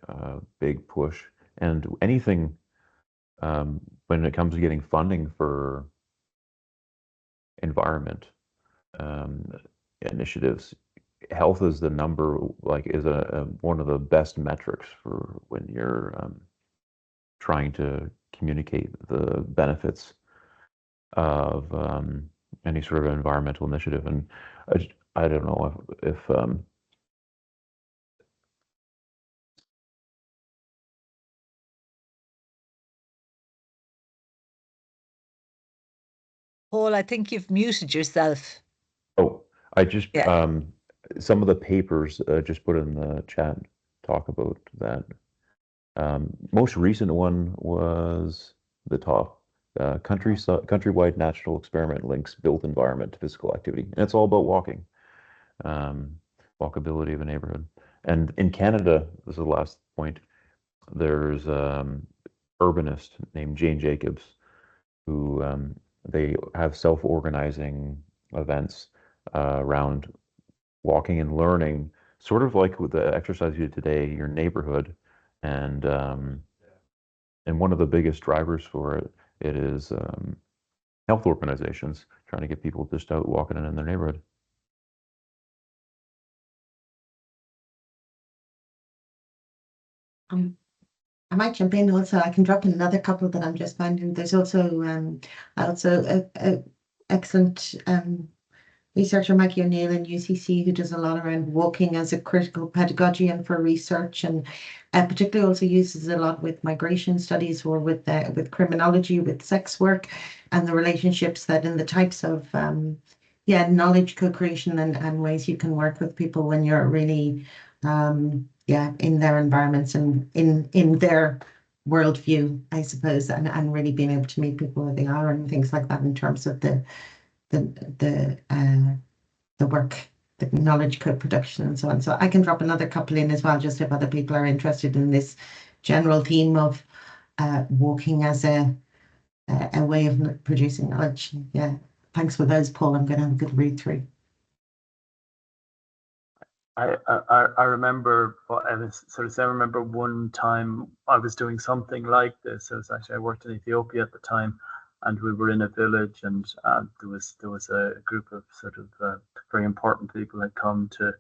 a big push. And anything when it comes to getting funding for environment initiatives, health is the number, is one of the best metrics for when you're trying to communicate the benefits of any sort of environmental initiative. And I don't know if
Paul, I think you've muted yourself.
Oh, I just
Yeah.
some of the papers just put in the chat talk about that. Most recent one was the top countrywide national experiment links built environment to physical activity, and it's all about walking, walkability of a neighborhood. And in Canada, this is the last point, there's urbanist named Jane Jacobs, who they have self-organizing events around walking and learning, sort of like with the exercise you did today, your neighborhood. And one of the biggest drivers for it is health organizations trying to get people just out walking in their neighborhood.
I might jump in also. I can drop in another couple that I'm just finding. There's also a excellent researcher Maggie O'Neill in UCC, who does a lot around walking as a critical pedagogy and for research, and particularly also uses a lot with migration studies or with criminology, with sex work, and the relationships that in the types of knowledge co-creation and ways you can work with people when you're really in their environments and in their worldview, I suppose, and really being able to meet people where they are and things like that in terms of the work, the knowledge co-production and so on. So I can drop another couple in as well, just if other people are interested in this general theme of walking as a way of producing knowledge. Yeah, thanks for those, Paul. I'm going to have a good read through.
I remember, I remember one time I was doing something like this. I worked in Ethiopia at the time, and we were in a village, and there was a group of sort of very important people had come to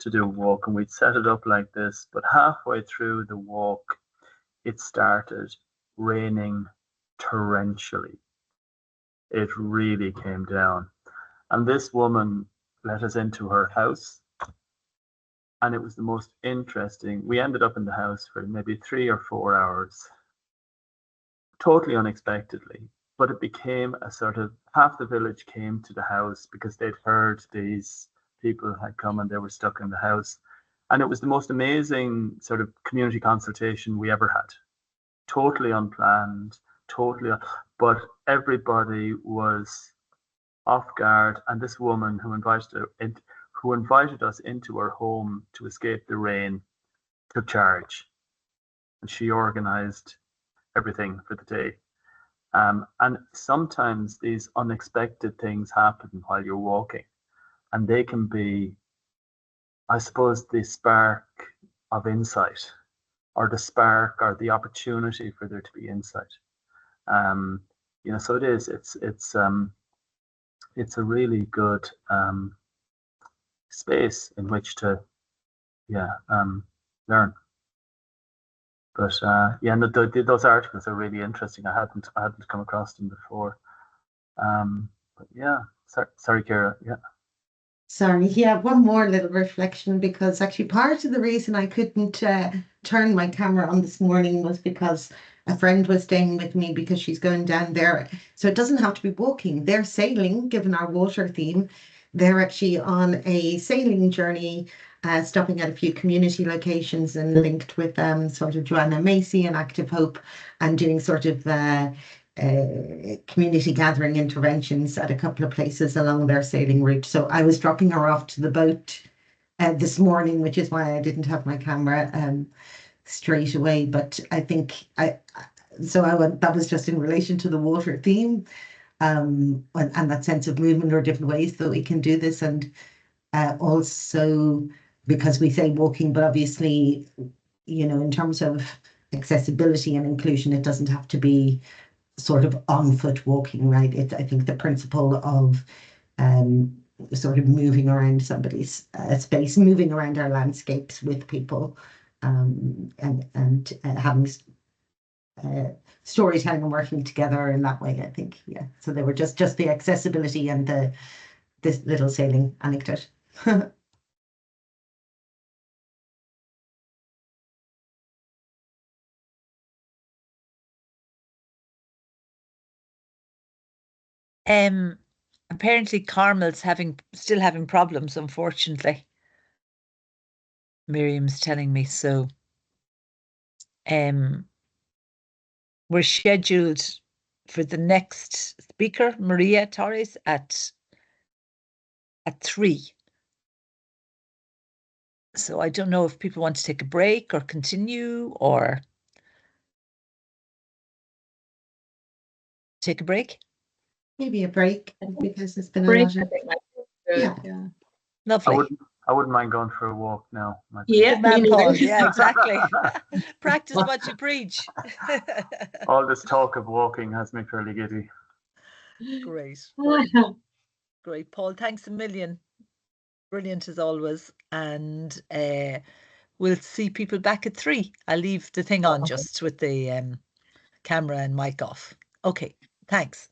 do a walk, and we'd set it up like this. But halfway through the walk, it started raining torrentially. It really came down, and this woman let us into her house. and it was the most interesting. We ended up in the house for maybe 3 or 4 hours, totally unexpectedly. But it became a sort of, half the village came to the house because they'd heard these people had come and they were stuck in the house. And it was the most amazing sort of community consultation we ever had. Totally unplanned, but everybody was off guard. And this woman who invited us into her home to escape the rain took charge. And she organized everything for the day. And sometimes these unexpected things happen while you're walking, and they can be, I suppose, the spark of insight, or the spark or the opportunity for there to be insight. So it is. It's a really good space in which to learn. But those articles are really interesting. I hadn't come across them before. But yeah, sorry, Kira. Yeah.
Sorry, yeah, one more little reflection, because actually part of the reason I couldn't turn my camera on this morning was because a friend was staying with me because she's going down there. So it doesn't have to be walking. They're sailing, given our water theme. They're actually on a sailing journey, stopping at a few community locations and linked with sort of Joanna Macy and Active Hope, and doing sort of community gathering interventions at a couple of places along their sailing route. So I was dropping her off to the boat this morning, which is why I didn't have my camera straight away. But I think that was just in relation to the water theme, and that sense of movement, or different ways that we can do this. And also because we say walking, but obviously, in terms of accessibility and inclusion, it doesn't have to be sort of on foot walking, right? I think the principle of sort of moving around somebody's space, moving around our landscapes with people, and having storytelling and working together in that way, I think. Yeah. So they were just the accessibility and this little sailing anecdote.
Apparently Carmel's still having problems, unfortunately. Miriam's telling me so. We're scheduled for the next speaker, Maria Torres, at 3. So I don't know if people want to take a break or continue, or take a break.
Maybe a break, because it's been
Break,
a lot
I
of...
think, might be good.
Yeah.
Lovely.
I wouldn't mind going for a walk now.
Yeah,
Good man,
me
Paul.
neither.
Yeah, exactly. Practice what you preach.
All this talk of walking has me fairly giddy.
Great. Great, Paul. Thanks a million. Brilliant as always. And we'll see people back at 3. I'll leave the thing on just with the camera and mic off. Okay, thanks.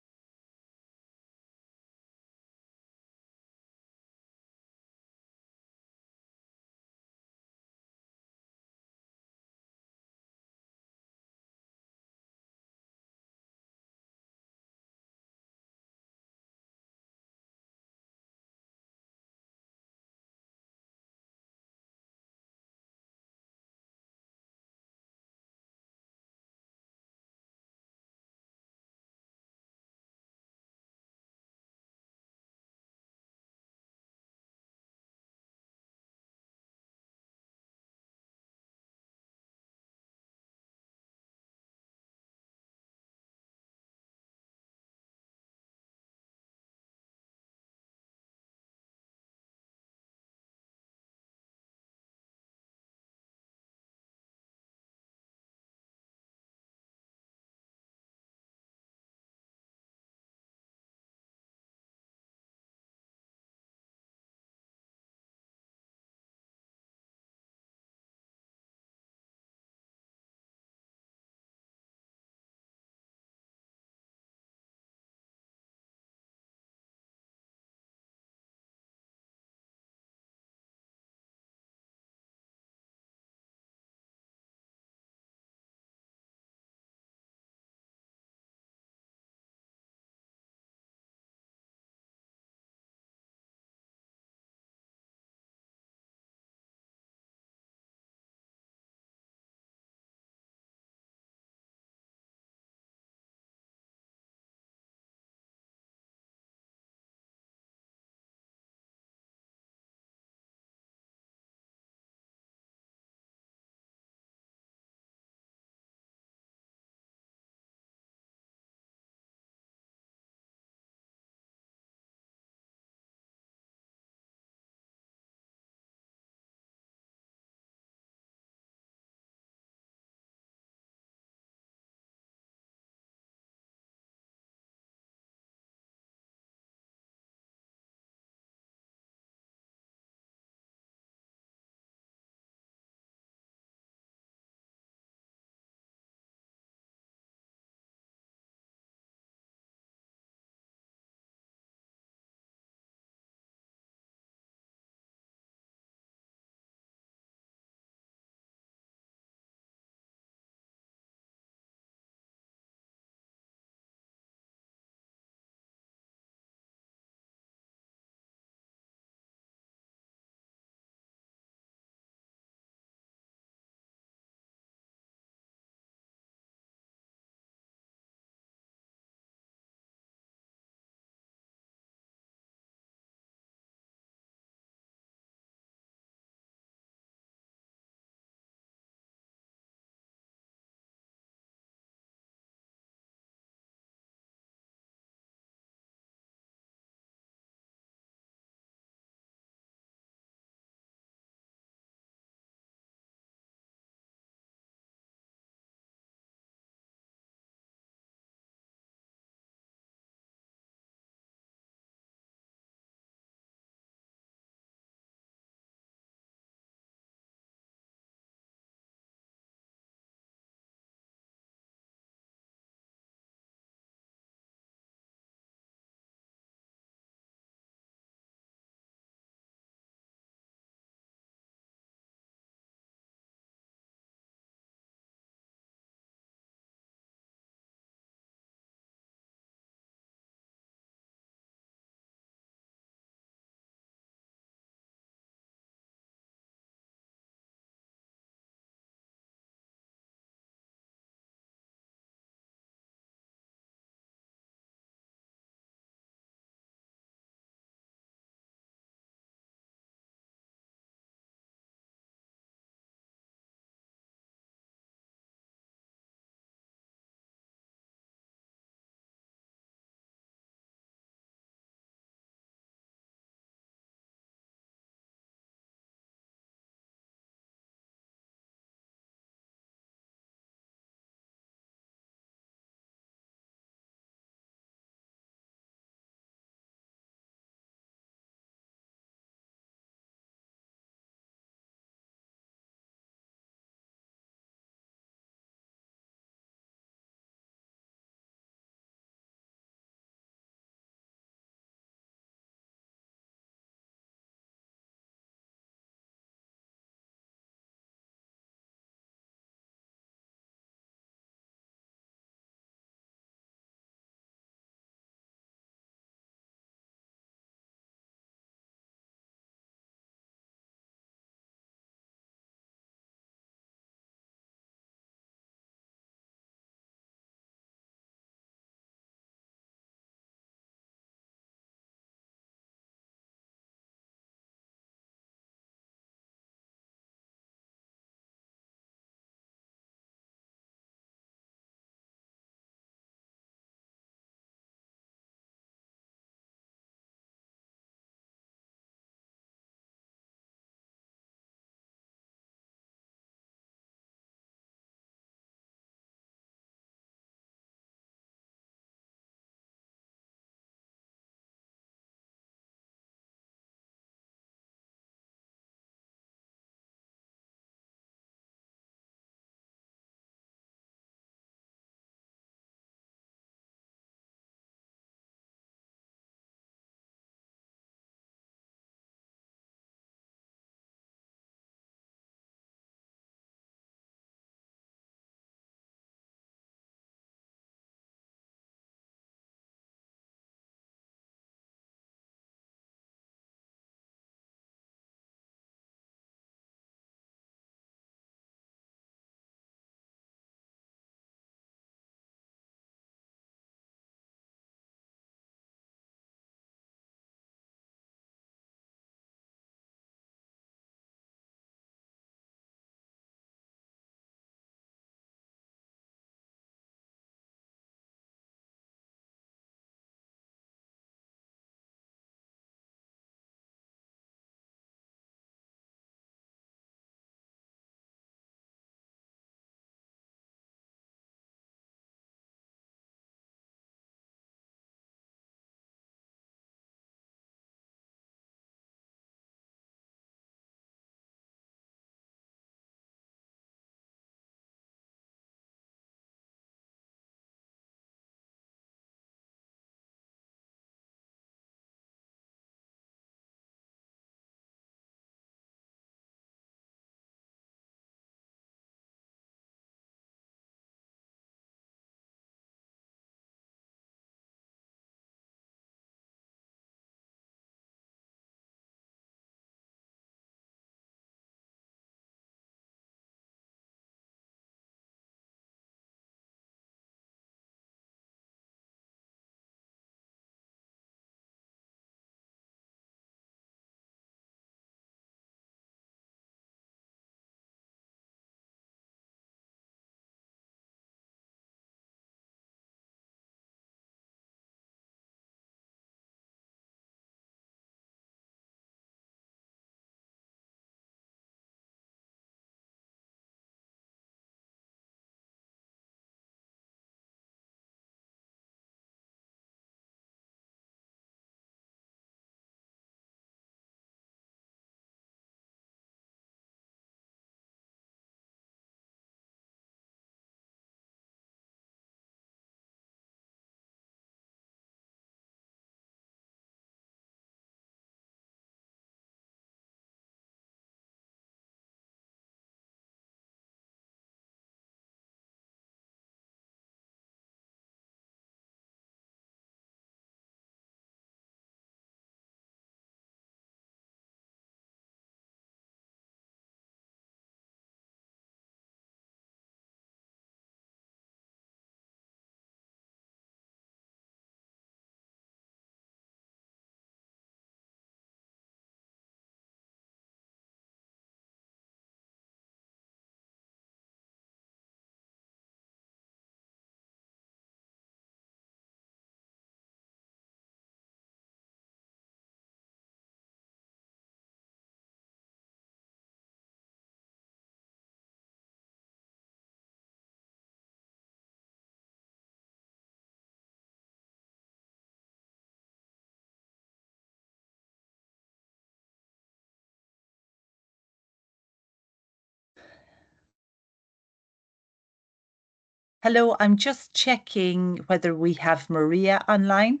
Hello, I'm just checking whether we have Maria online.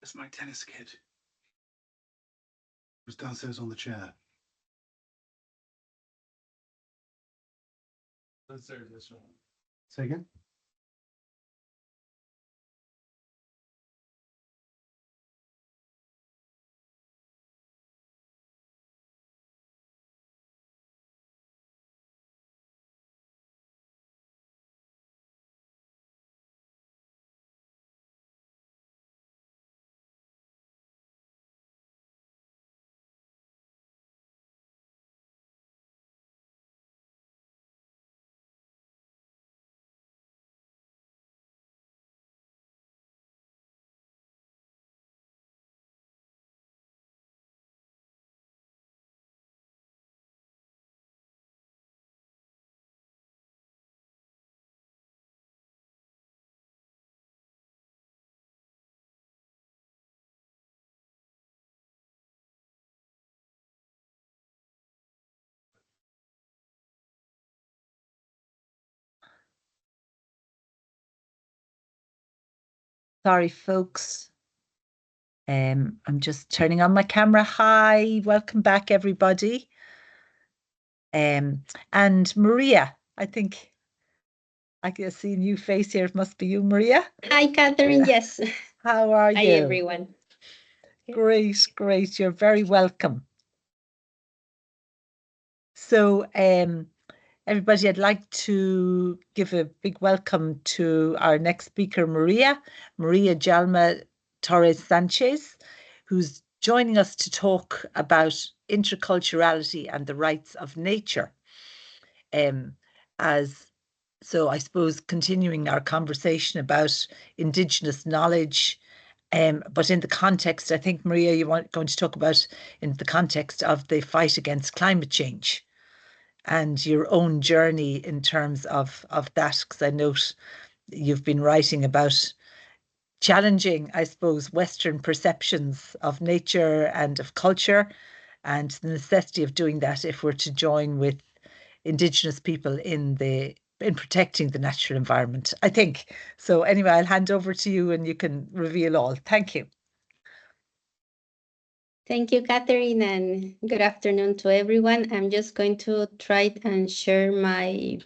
That's my tennis kid. It was downstairs on the chair. Downstairs, this one. Say again?
Sorry, folks. I'm just turning on my camera. Hi, welcome back, everybody. And Maria, I think I can see a new face here. It must be you, Maria.
Hi, Catherine. Yes.
How are you?
Hi, everyone.
Great, great. You're very welcome. So, everybody, I'd like to give a big welcome to our next speaker, Maria Jalma Torres Sanchez, who's joining us to talk about interculturality and the rights of nature. So I suppose continuing our conversation about Indigenous knowledge, but in the context, I think, Maria, you want going to talk about in the context of the fight against climate change and your own journey in terms of that, because I note you've been writing about challenging, I suppose, Western perceptions of nature and of culture, and the necessity of doing that if we're to join with Indigenous people in protecting the natural environment, I think. So anyway, I'll hand over to you and you can reveal all. Thank you.
Thank you, Catherine, and good afternoon to everyone. I'm just going to try and share my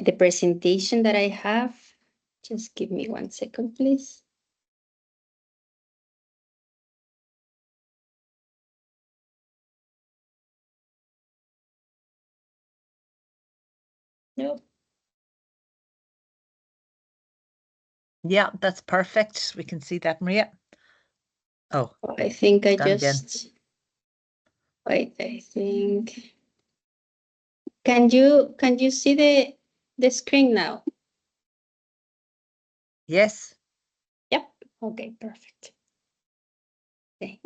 the presentation that I have. Just give me 1 second, please. No.
Yeah, that's perfect. We can see that, Maria. Oh,
I think I
again.
just wait. I think can you see the screen now?
Yes.
Yep. Okay, perfect. Okay.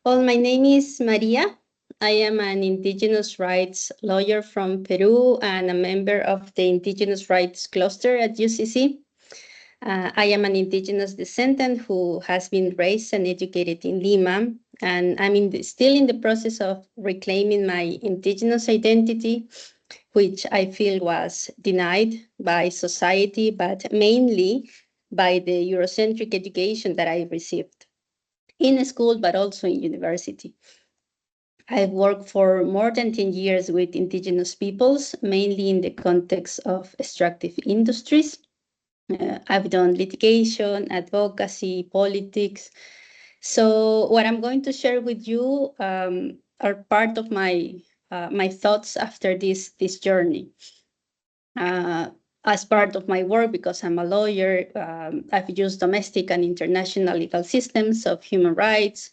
Well, my name is Maria. I am an Indigenous rights lawyer from Peru and a member of the Indigenous Rights Cluster at UCC. I am an Indigenous descendant who has been raised and educated in Lima, and I'm still in the process of reclaiming my Indigenous identity, which I feel was denied by society, but mainly by the Eurocentric education that I received in school, but also in university. I've worked for more than 10 years with Indigenous peoples, mainly in the context of extractive industries. I've done litigation, advocacy, politics. So what I'm going to share with you are part of my thoughts after this journey. As part of my work, because I'm a lawyer, I've used domestic and international legal systems of human rights.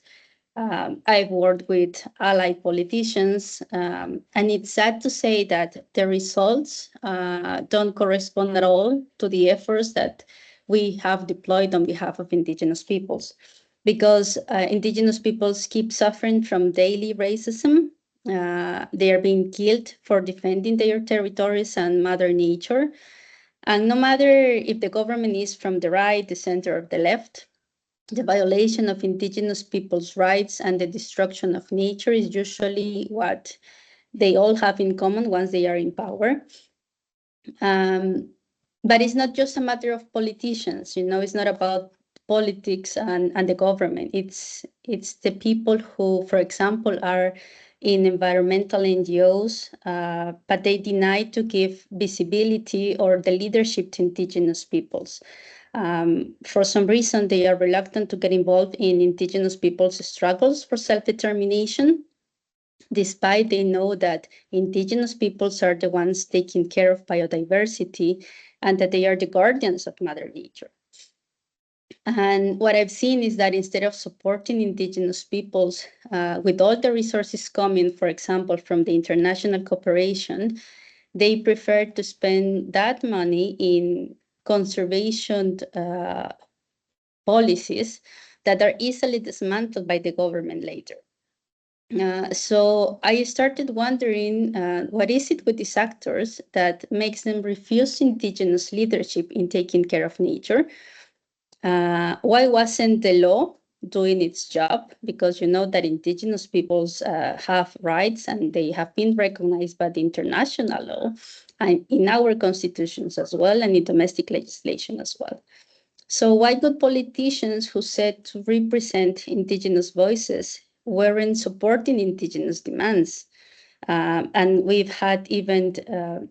I've worked with allied politicians, and it's sad to say that the results don't correspond at all to the efforts that we have deployed on behalf of Indigenous peoples, because Indigenous peoples keep suffering from daily racism. They are being killed for defending their territories and Mother Nature. And no matter if the government is from the right, the center, or the left, the violation of Indigenous people's rights and the destruction of nature is usually what they all have in common once they are in power. But it's not just a matter of politicians, it's not about politics and the government. It's the people who, for example, are in environmental NGOs, but they deny to give visibility or the leadership to Indigenous peoples. For some reason, they are reluctant to get involved in Indigenous people's struggles for self-determination, despite they know that Indigenous peoples are the ones taking care of biodiversity and that they are the guardians of Mother Nature. And what I've seen is that instead of supporting Indigenous peoples with all the resources coming, for example, from the international cooperation, they prefer to spend that money in conservation policies that are easily dismantled by the government later. So I started wondering, what is it with these actors that makes them refuse Indigenous leadership in taking care of nature? Why wasn't the law doing its job, because you know that indigenous peoples have rights and they have been recognized by the international law and in our constitutions as well, and in domestic legislation as well. So why good politicians who said to represent indigenous voices weren't supporting indigenous demands? And we've had even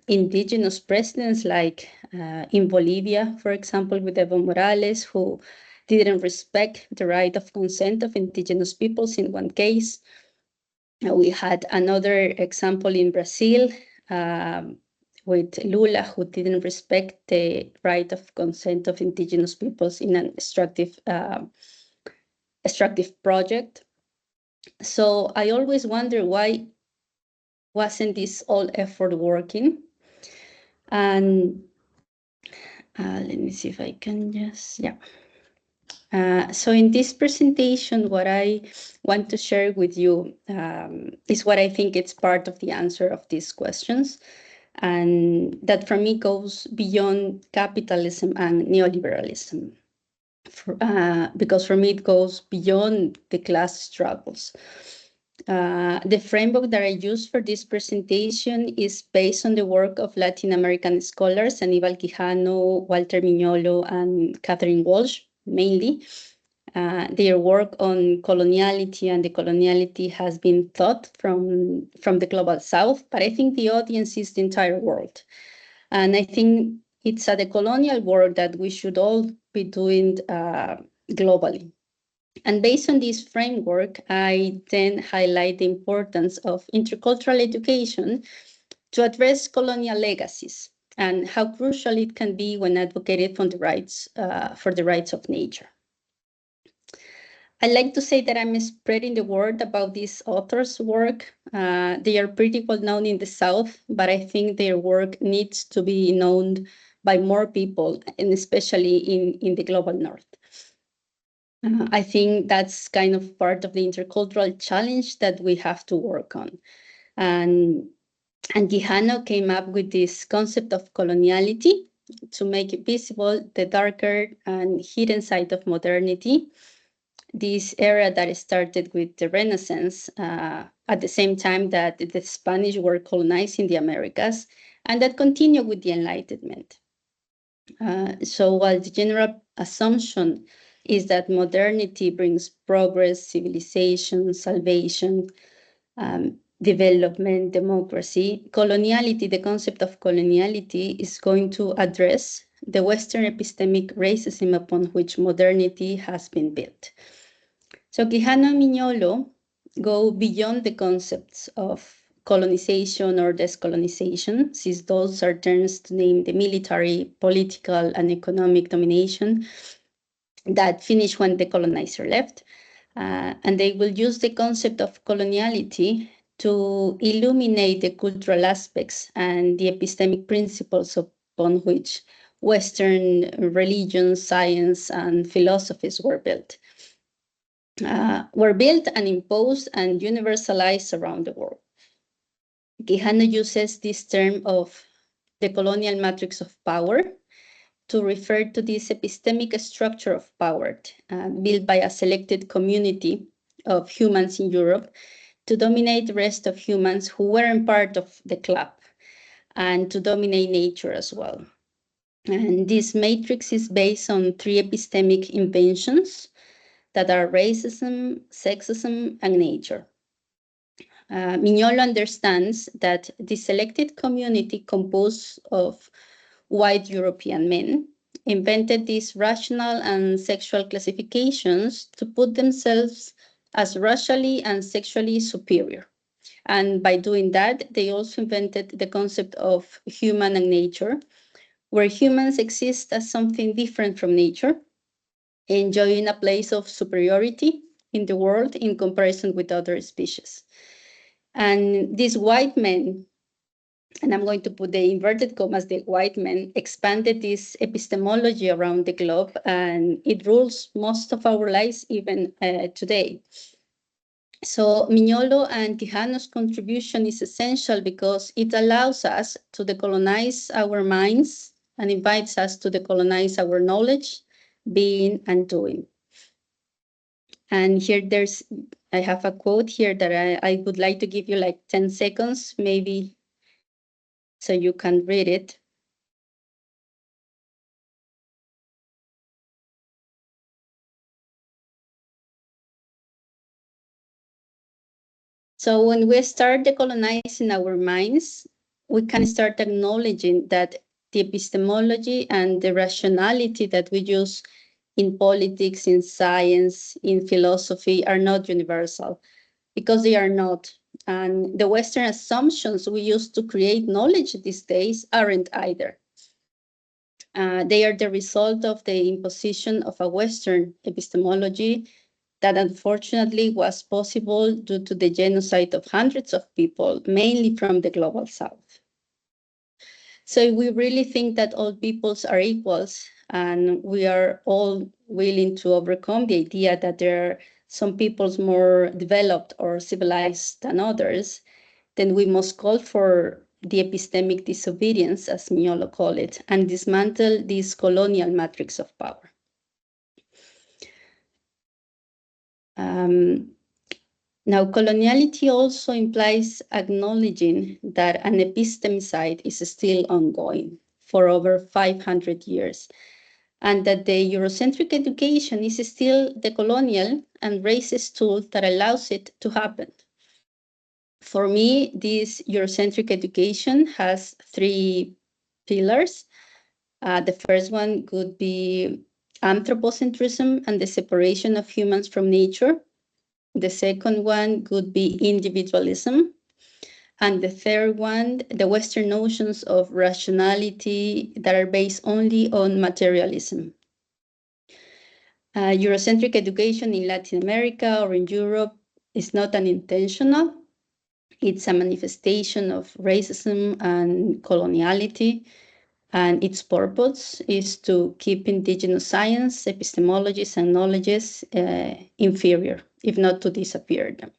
indigenous presidents, like in Bolivia, for example, with Evo Morales, who didn't respect the right of consent of indigenous peoples in one case. We had another example in Brazil with Lula, who didn't respect the right of consent of indigenous peoples in an extractive project. So I always wonder, why wasn't this all effort working? And let me see if I can just, so in this presentation, what I want to share with you is what I think it's part of the answer of these questions. And that for me goes beyond capitalism and neoliberalism. Because for me, it goes beyond the class struggles. The framework that I use for this presentation is based on the work of Latin American scholars Aníbal Quijano, Walter Mignolo, and Catherine Walsh, mainly. Their work on coloniality and decoloniality has been taught from the global south, but I think the audience is the entire world. And I think it's a decolonial work that we should all be doing globally. And based on this framework, I then highlight the importance of intercultural education to address colonial legacies and how crucial it can be when advocated for the rights of nature. I like to say that I'm spreading the word about these authors' work. They are pretty well known in the South, but I think their work needs to be known by more people, and especially in the global North. I think that's kind of part of the intercultural challenge that we have to work on. And Quijano came up with this concept of coloniality to make visible the darker and hidden side of modernity, this era that started with the Renaissance at the same time that the Spanish were colonizing the Americas, and that continued with the Enlightenment. So while the general assumption is that modernity brings progress, civilization, salvation, development, democracy, coloniality, the concept of coloniality is going to address the Western epistemic racism upon which modernity has been built. So Quijano and Mignolo go beyond the concepts of colonization or descolonization, since those are terms to name the military, political, and economic domination that finished when the colonizer left. And they will use the concept of coloniality to illuminate the cultural aspects and the epistemic principles upon which Western religion, science, and philosophies were built. And imposed and universalized around the world. Quijano uses this term of the colonial matrix of power to refer to this epistemic structure of power built by a selected community of humans in Europe to dominate the rest of humans who weren't part of the club, and to dominate nature as well. And this matrix is based on three epistemic inventions that are racism, sexism, and nature. Mignolo understands that the selected community composed of white European men invented these rational and sexual classifications to put themselves as racially and sexually superior. And by doing that, they also invented the concept of human and nature, where humans exist as something different from nature, enjoying a place of superiority in the world in comparison with other species. And these white men, and I'm going to put the inverted commas, the white men, expanded this epistemology around the globe, and it rules most of our lives even today. So Mignolo and Quijano's contribution is essential because it allows us to decolonize our minds and invites us to decolonize our knowledge, being, and doing. And here I have a quote here that I would like to give you like 10 seconds, maybe, so you can read it. So when we start decolonizing our minds, we can start acknowledging that the epistemology and the rationality that we use in politics, in science, in philosophy are not universal, because they are not. And the Western assumptions we use to create knowledge these days aren't either. They are the result of the imposition of a Western epistemology that unfortunately was possible due to the genocide of hundreds of people, mainly from the global south. So we really think that all peoples are equals, and we are all willing to overcome the idea that there are some peoples more developed or civilized than others, then we must call for the epistemic disobedience, as Mignolo called it, and dismantle this colonial matrix of power. Now, coloniality also implies acknowledging that an epistemicide is still ongoing for over 500 years, and that the Eurocentric education is still the colonial and racist tool that allows it to happen. For me, this Eurocentric education has 3 pillars. The first one could be anthropocentrism and the separation of humans from nature. The second one could be individualism. And the third one, the Western notions of rationality that are based only on materialism. Eurocentric education in Latin America or in Europe is not unintentional. It's a manifestation of racism and coloniality. And its purpose is to keep indigenous science, epistemologies, and knowledges inferior, if not to disappear them.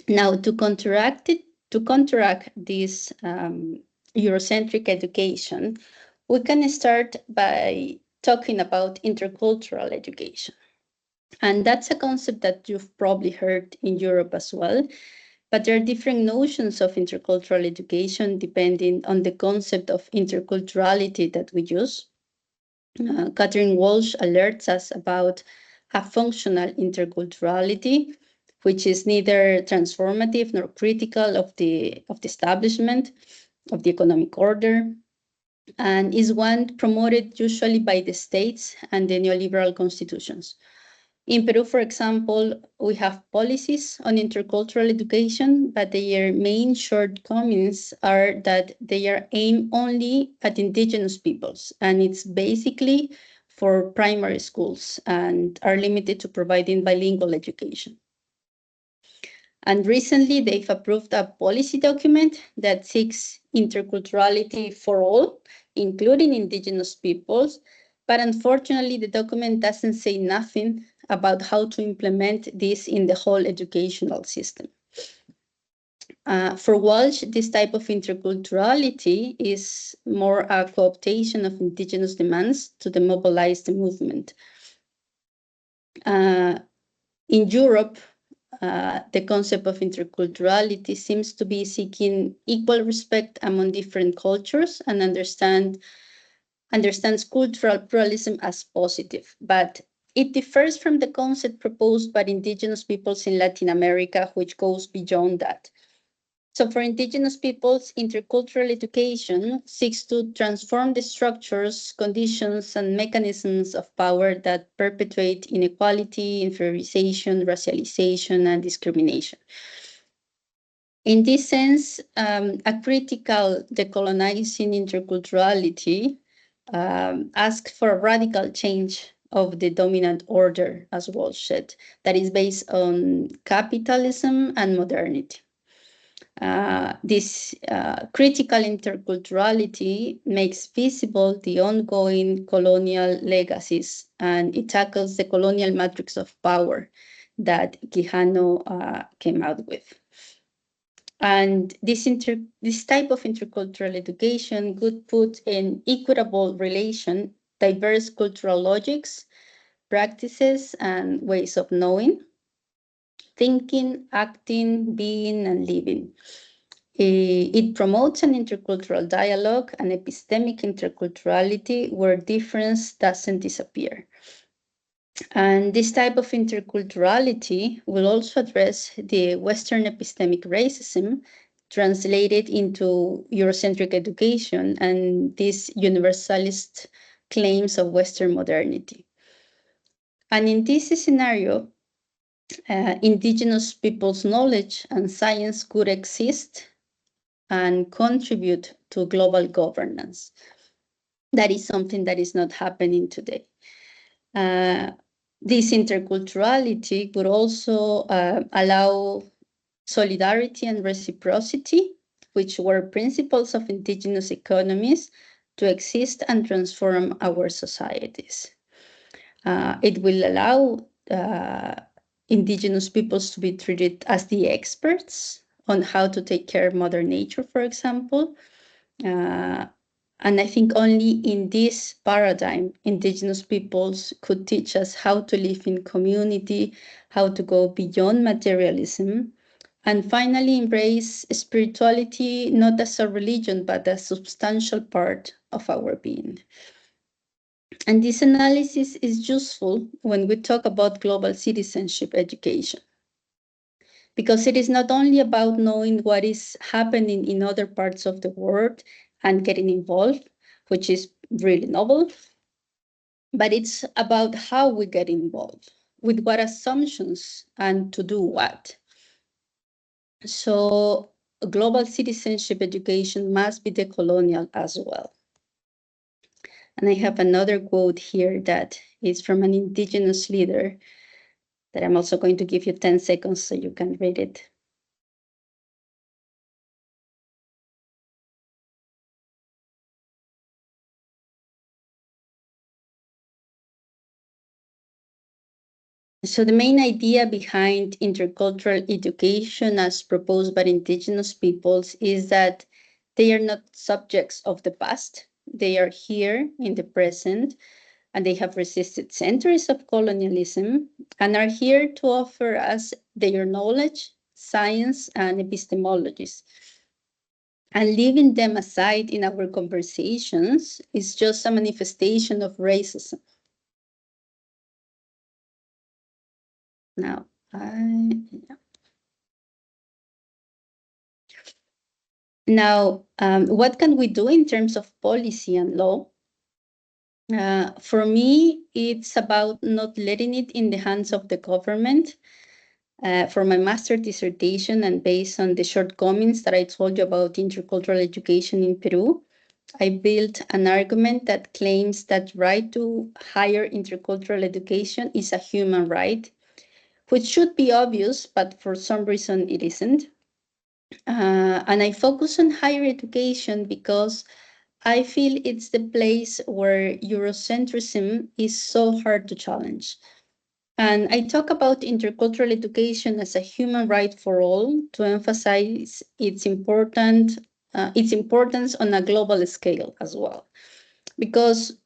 Now, to counteract this Eurocentric education, we can start by talking about intercultural education. And that's a concept that you've probably heard in Europe as well. But there are different notions of intercultural education depending on the concept of interculturality that we use. Catherine Walsh alerts us about a functional interculturality, which is neither transformative nor critical of the establishment of the economic order, and is one promoted usually by the states and the neoliberal constitutions. In Peru, for example, we have policies on intercultural education, but their main shortcomings are that they are aimed only at indigenous peoples, and it's basically for primary schools and are limited to providing bilingual education. And recently, they've approved a policy document that seeks interculturality for all, including indigenous peoples. But unfortunately, the document doesn't say nothing about how to implement this in the whole educational system. For Walsh, this type of interculturality is more a cooptation of indigenous demands to demobilize the movement. In Europe, the concept of interculturality seems to be seeking equal respect among different cultures and understands cultural pluralism as positive, but it differs from the concept proposed by indigenous peoples in Latin America, which goes beyond that. So for indigenous peoples, intercultural education seeks to transform the structures, conditions, and mechanisms of power that perpetuate inequality, inferiorization, racialization, and discrimination. In this sense, a critical decolonizing interculturality asks for a radical change of the dominant order, as Walsh said, that is based on capitalism and modernity. This critical interculturality makes visible the ongoing colonial legacies, and it tackles the colonial matrix of power that Quijano came out with. And this type of intercultural education could put in equitable relation diverse cultural logics, practices and ways of knowing, thinking, acting, being, and living. It promotes an intercultural dialogue and epistemic interculturality where difference doesn't disappear. And this type of interculturality will also address the Western epistemic racism translated into Eurocentric education and these universalist claims of Western modernity. And in this scenario, indigenous people's knowledge and science could exist and contribute to global governance. That is something that is not happening today. This interculturality would also allow solidarity and reciprocity, which were principles of indigenous economies, to exist and transform our societies. It will allow indigenous peoples to be treated as the experts on how to take care of Mother Nature, for example. And I think only in this paradigm, indigenous peoples could teach us how to live in community, how to go beyond materialism, and finally embrace spirituality not as a religion, but a substantial part of our being. And this analysis is useful when we talk about global citizenship education, because it is not only about knowing what is happening in other parts of the world and getting involved, which is really novel, but it's about how we get involved, with what assumptions, and to do what. So global citizenship education must be decolonial as well. And I have another quote here that is from an indigenous leader that I'm also going to give you 10 seconds so you can read it. So the main idea behind intercultural education as proposed by indigenous peoples is that they are not subjects of the past. They are here in the present, and they have resisted centuries of colonialism and are here to offer us their knowledge, science, and epistemologies. And leaving them aside in our conversations is just a manifestation of racism. Now, what can we do in terms of policy and law? For me, it's about not letting it in the hands of the government. For my master dissertation, and based on the shortcomings that I told you about intercultural education in Peru, I built an argument that claims that right to higher intercultural education is a human right, which should be obvious, but for some reason it isn't. And I focus on higher education because I feel it's the place where Eurocentrism is so hard to challenge. And I talk about intercultural education as a human right for all to emphasize its importance on a global scale as well. Because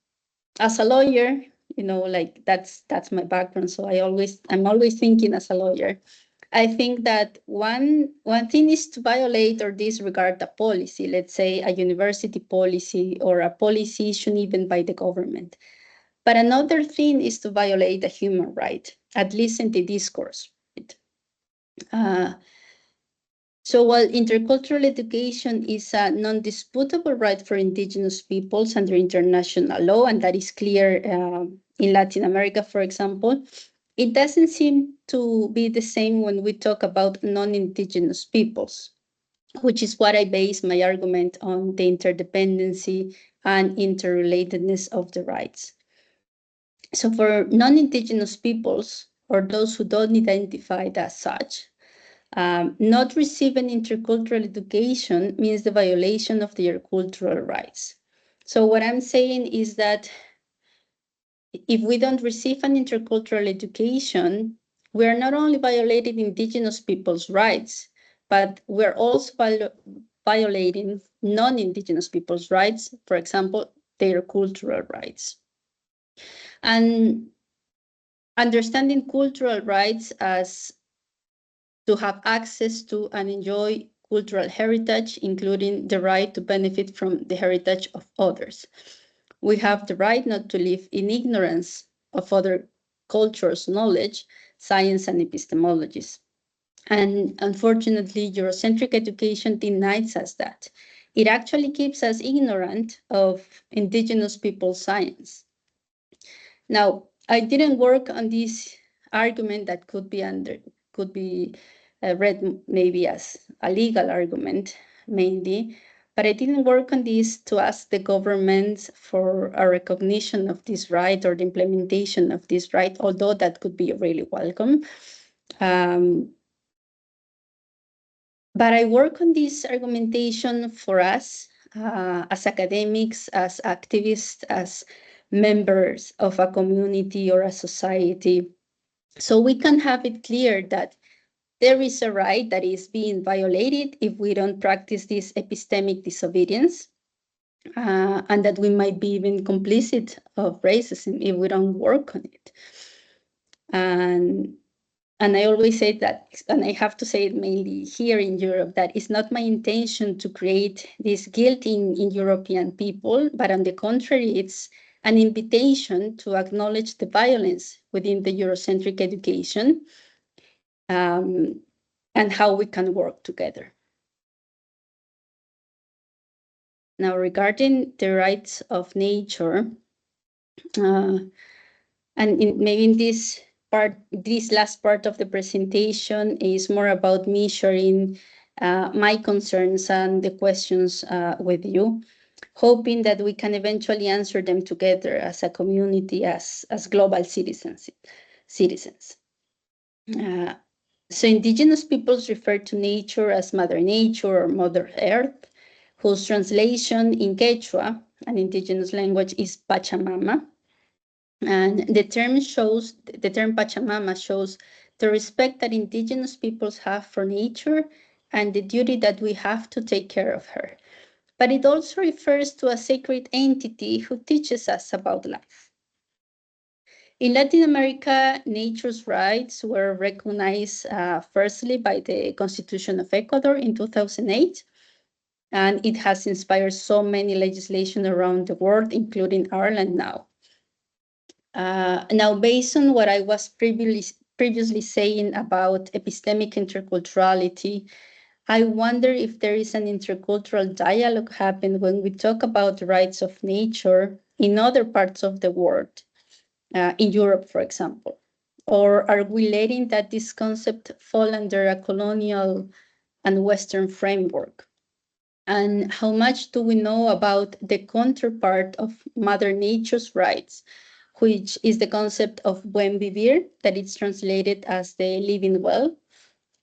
as a lawyer, you know, like that's my background. So I'm always thinking as a lawyer. I think that one thing is to violate or disregard a policy, let's say a university policy or a policy issued even by the government. But another thing is to violate a human right, at least in the discourse. So while intercultural education is a non-disputable right for indigenous peoples under international law, and that is clear in Latin America, for example, it doesn't seem to be the same when we talk about non-indigenous peoples, which is what I base my argument on, the interdependency and interrelatedness of the rights. So for non-indigenous peoples, or those who don't identify as such, not receiving intercultural education means the violation of their cultural rights. So what I'm saying is that if we don't receive an intercultural education, we are not only violating indigenous people's rights, but we're also violating non-indigenous people's rights, for example, their cultural rights. And understanding cultural rights as to have access to and enjoy cultural heritage, including the right to benefit from the heritage of others. We have the right not to live in ignorance of other cultures' knowledge, science, and epistemologies. And unfortunately, Eurocentric education denies us that. It actually keeps us ignorant of indigenous people's science. Now, I didn't work on this argument that could be read maybe as a legal argument mainly, but I didn't work on this to ask the government for a recognition of this right or the implementation of this right, although that could be really welcome. But I work on this argumentation for us as academics, as activists, as members of a community or a society, so we can have it clear that there is a right that is being violated if we don't practice this epistemic disobedience, and that we might be even complicit of racism if we don't work on it. And I always say that, and I have to say it mainly here in Europe, that it's not my intention to create this guilt in European people, but on the contrary, it's an invitation to acknowledge the violence within the Eurocentric education, and how we can work together. Now, regarding the rights of nature, and maybe in this last part of the presentation is more about me sharing my concerns and the questions with you, hoping that we can eventually answer them together as a community, as global citizens. So indigenous peoples refer to nature as Mother Nature or Mother Earth, whose translation in Quechua, an indigenous language, is Pachamama. And the term Pachamama shows the respect that indigenous peoples have for nature and the duty that we have to take care of her. But it also refers to a sacred entity who teaches us about life. In Latin America, nature's rights were recognized firstly by the Constitution of Ecuador in 2008, and it has inspired so many legislation around the world, including Ireland now. Now, based on what I was previously saying about epistemic interculturality, I wonder if there is an intercultural dialogue happening when we talk about the rights of nature in other parts of the world, in Europe, for example. Or are we letting that this concept fall under a colonial and Western framework? And how much do we know about the counterpart of Mother Nature's rights, which is the concept of buen vivir, that is translated as the living well,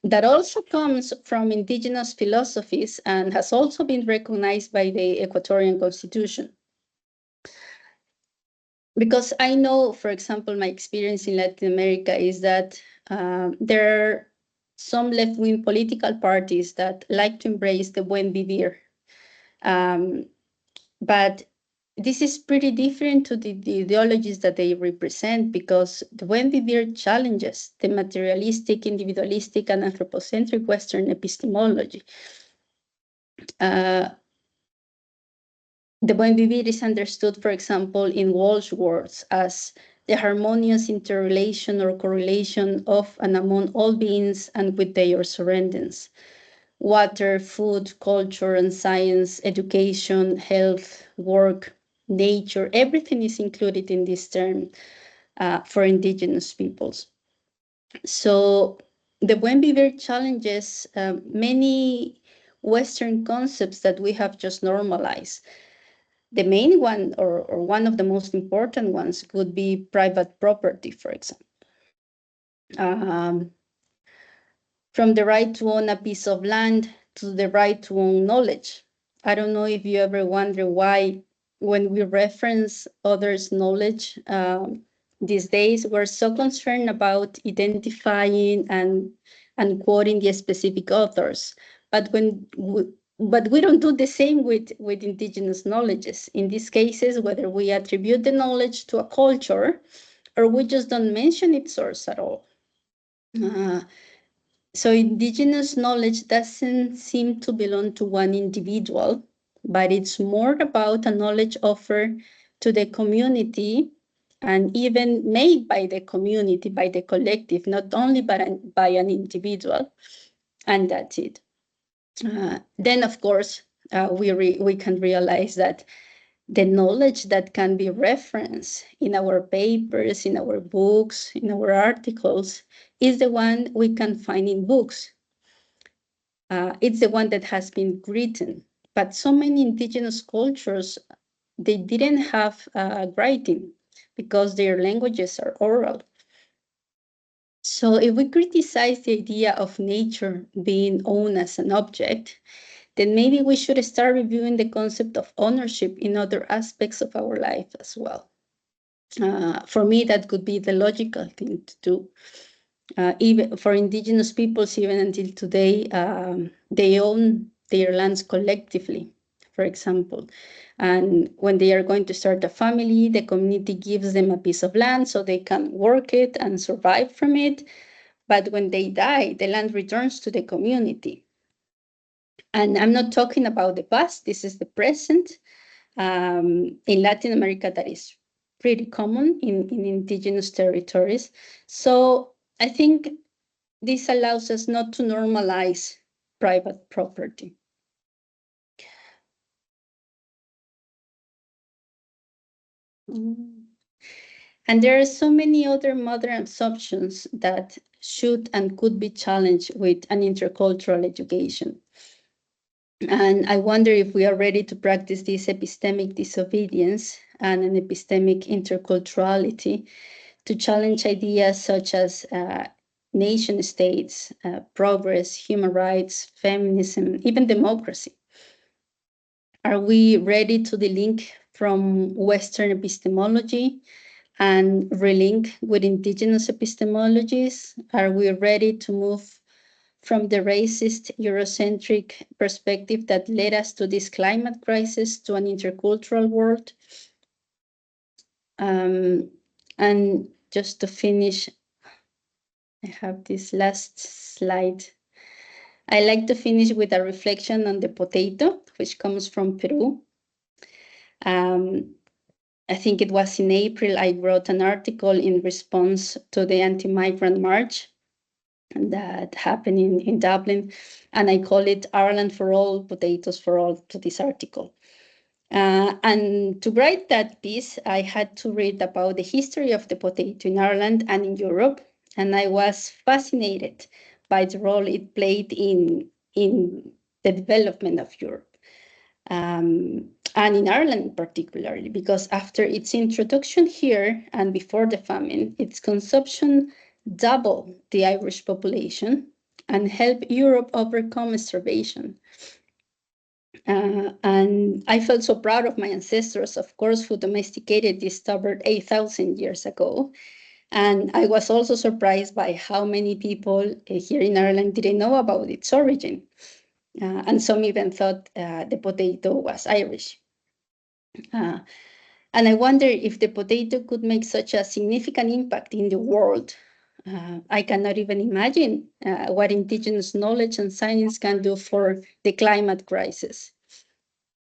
that also comes from indigenous philosophies and has also been recognized by the Ecuadorian Constitution. Because I know, for example, my experience in Latin America is that there are some left-wing political parties that like to embrace the buen vivir. But this is pretty different to the ideologies that they represent, because the buen vivir challenges the materialistic, individualistic, and anthropocentric Western epistemology. The buen vivir is understood, for example, in Walsh words as the harmonious interrelation or correlation of and among all beings and with their surroundings. Water, food, culture, and science, education, health, work, nature, everything is included in this term for indigenous peoples. So the buen vivir challenges many Western concepts that we have just normalized. The main one, or one of the most important ones, could be private property, for example. From the right to own a piece of land to the right to own knowledge. I don't know if you ever wonder why, when we reference others' knowledge these days, we're so concerned about identifying and quoting the specific authors. But we don't do the same with indigenous knowledges. In these cases, whether we attribute the knowledge to a culture or we just don't mention its source at all. So indigenous knowledge doesn't seem to belong to one individual, but it's more about a knowledge offered to the community and even made by the community, by the collective, not only by an individual, and that's it. Then, of course, we can realize that the knowledge that can be referenced in our papers, in our books, in our articles, is the one we can find in books. It's the one that has been written. But so many indigenous cultures, they didn't have writing because their languages are oral. So if we criticize the idea of nature being owned as an object, then maybe we should start reviewing the concept of ownership in other aspects of our life as well. For me, that could be the logical thing to do. Even for indigenous peoples, even until today, they own their lands collectively, for example. And when they are going to start a family, the community gives them a piece of land so they can work it and survive from it. But when they die, the land returns to the community. And I'm not talking about the past, this is the present. In Latin America, that is pretty common in indigenous territories. So I think this allows us not to normalize private property. And there are so many other modern assumptions that should and could be challenged with an intercultural education. And I wonder if we are ready to practice this epistemic disobedience and an epistemic interculturality to challenge ideas such as nation states, progress, human rights, feminism, even democracy. Are we ready to delink from Western epistemology and relink with indigenous epistemologies? Are we ready to move from the racist Eurocentric perspective that led us to this climate crisis to an intercultural world? And just to finish, I have this last slide. I like to finish with a reflection on the potato, which comes from Peru. I think it was in April, I wrote an article in response to the anti-migrant march that happened in Dublin, and I call it Ireland for All, Potatoes for All to this article. And to write that piece, I had to read about the history of the potato in Ireland and in Europe, and I was fascinated by the role it played in the development of Europe. And in Ireland particularly, because after its introduction here and before the famine, its consumption doubled the Irish population and helped Europe overcome starvation. And I felt so proud of my ancestors, of course, who domesticated this stubborn 8,000 years ago. And I was also surprised by how many people here in Ireland didn't know about its origin. And some even thought the potato was Irish. And I wonder if the potato could make such a significant impact in the world. I cannot even imagine what indigenous knowledge and science can do for the climate crisis.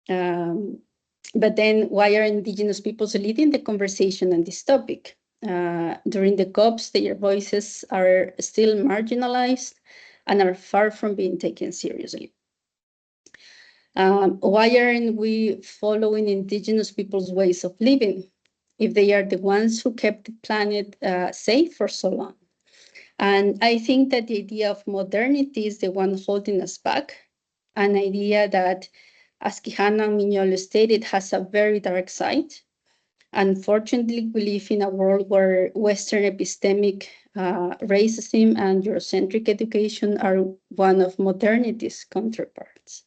But then why are indigenous peoples leading the conversation on this topic? During the COPs, their voices are still marginalized and are far from being taken seriously. Why aren't we following indigenous people's ways of living if they are the ones who kept the planet safe for so long? And I think that the idea of modernity is the one holding us back, an idea that, as Quijano and Mignolo stated, has a very dark side. Unfortunately, we live in a world where Western epistemic racism and Eurocentric education are one of modernity's counterparts.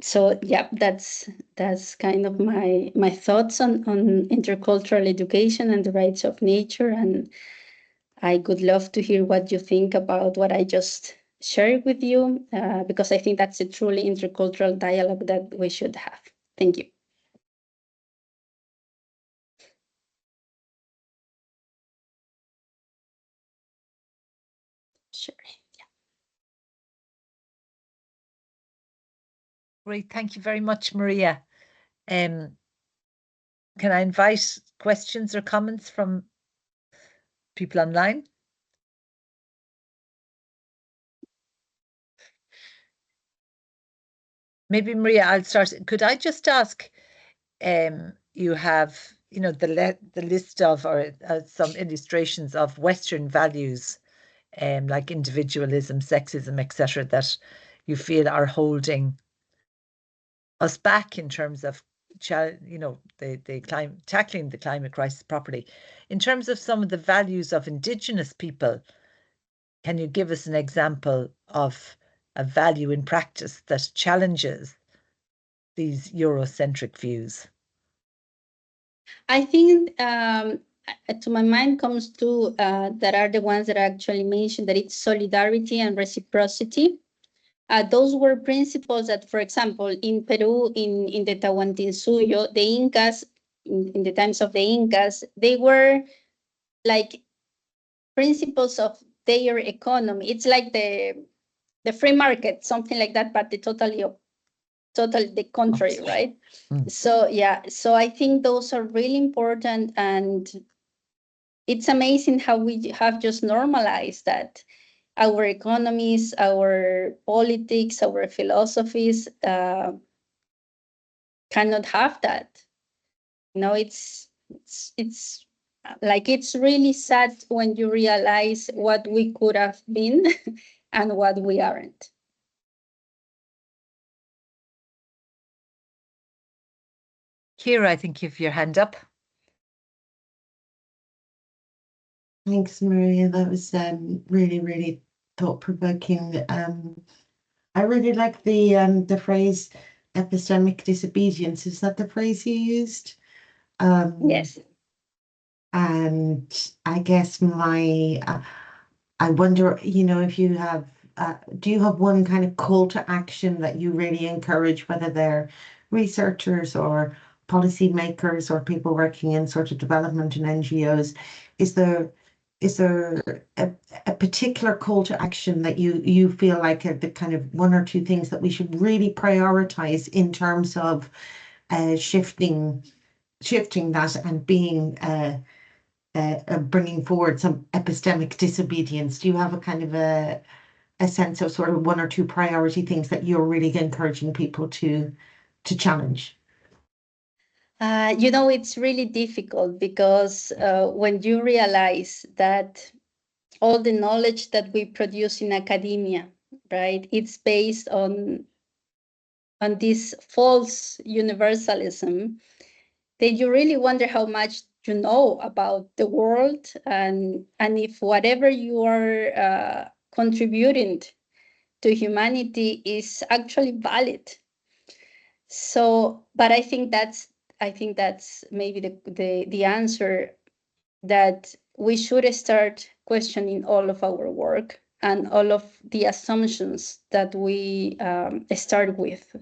So yeah, that's kind of my thoughts on intercultural education and the rights of nature, and I would love to hear what you think about what I just shared with you, because I think that's a truly intercultural dialogue that we should have. Thank you.
Great, thank you very much, Maria. Can I invite questions or comments from people online? Maybe Maria, I'll start. Could I just ask, you have, you know, the list of, or some illustrations of Western values, like individualism, sexism, etc., that you feel are holding us back in terms of, you know, tackling the climate crisis properly. In terms of some of the values of Indigenous people, can you give us an example of a value in practice that challenges these Eurocentric views?
I think to my mind comes to that are the ones that I actually mentioned, that it's solidarity and reciprocity. Those were principles that, for example, in Peru, in the Tahuantinsuyo, the Incas, in the times of the Incas, they were like principles of their economy. It's like the free market, something like that, but the totally the contrary, right? So yeah, so I think those are really important, and it's amazing how we have just normalized that our economies, our politics, our philosophies cannot have that. You know, it's like, it's really sad when you realize what we could have been and what we aren't.
Kira, I think you have your hand up.
Thanks, Maria. That was really, really thought-provoking. I really like the phrase epistemic disobedience. Is that the phrase you used?
Yes.
And I guess I wonder, you know, if you have, do you have one kind of call to action that you really encourage, whether they're researchers or policymakers or people working in sort of development and NGOs? Is there a particular call to action that you feel like are the kind of one or two things that we should really prioritize in terms of shifting that and being bringing forward some epistemic disobedience? Do you have a kind of a sense of sort of one or two priority things that you're really encouraging people to challenge?
You know, it's really difficult because when you realize that all the knowledge that we produce in academia, right, it's based on this false universalism, then you really wonder how much you know about the world, and if whatever you are contributing to humanity is actually valid. So, but I think that's maybe the answer, that we should start questioning all of our work and all of the assumptions that we start with.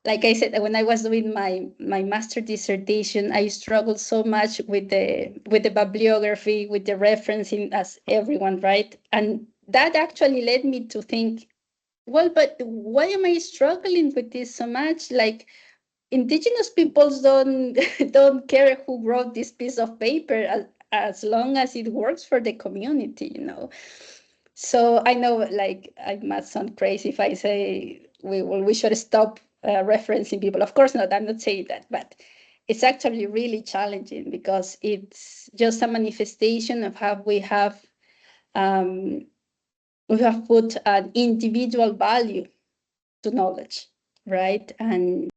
Like I said, when I was doing my master dissertation, I struggled so much with the bibliography, with the referencing, as everyone, right? And that actually led me to think, well, but why am I struggling with this so much? Like, Indigenous peoples don't care who wrote this piece of paper as long as it works for the community, you know. So I know, like, I must sound crazy if I say we should stop referencing people. Of course not. I'm not saying that, but it's actually really challenging because it's just a manifestation of how we have put an individual value to knowledge, right? And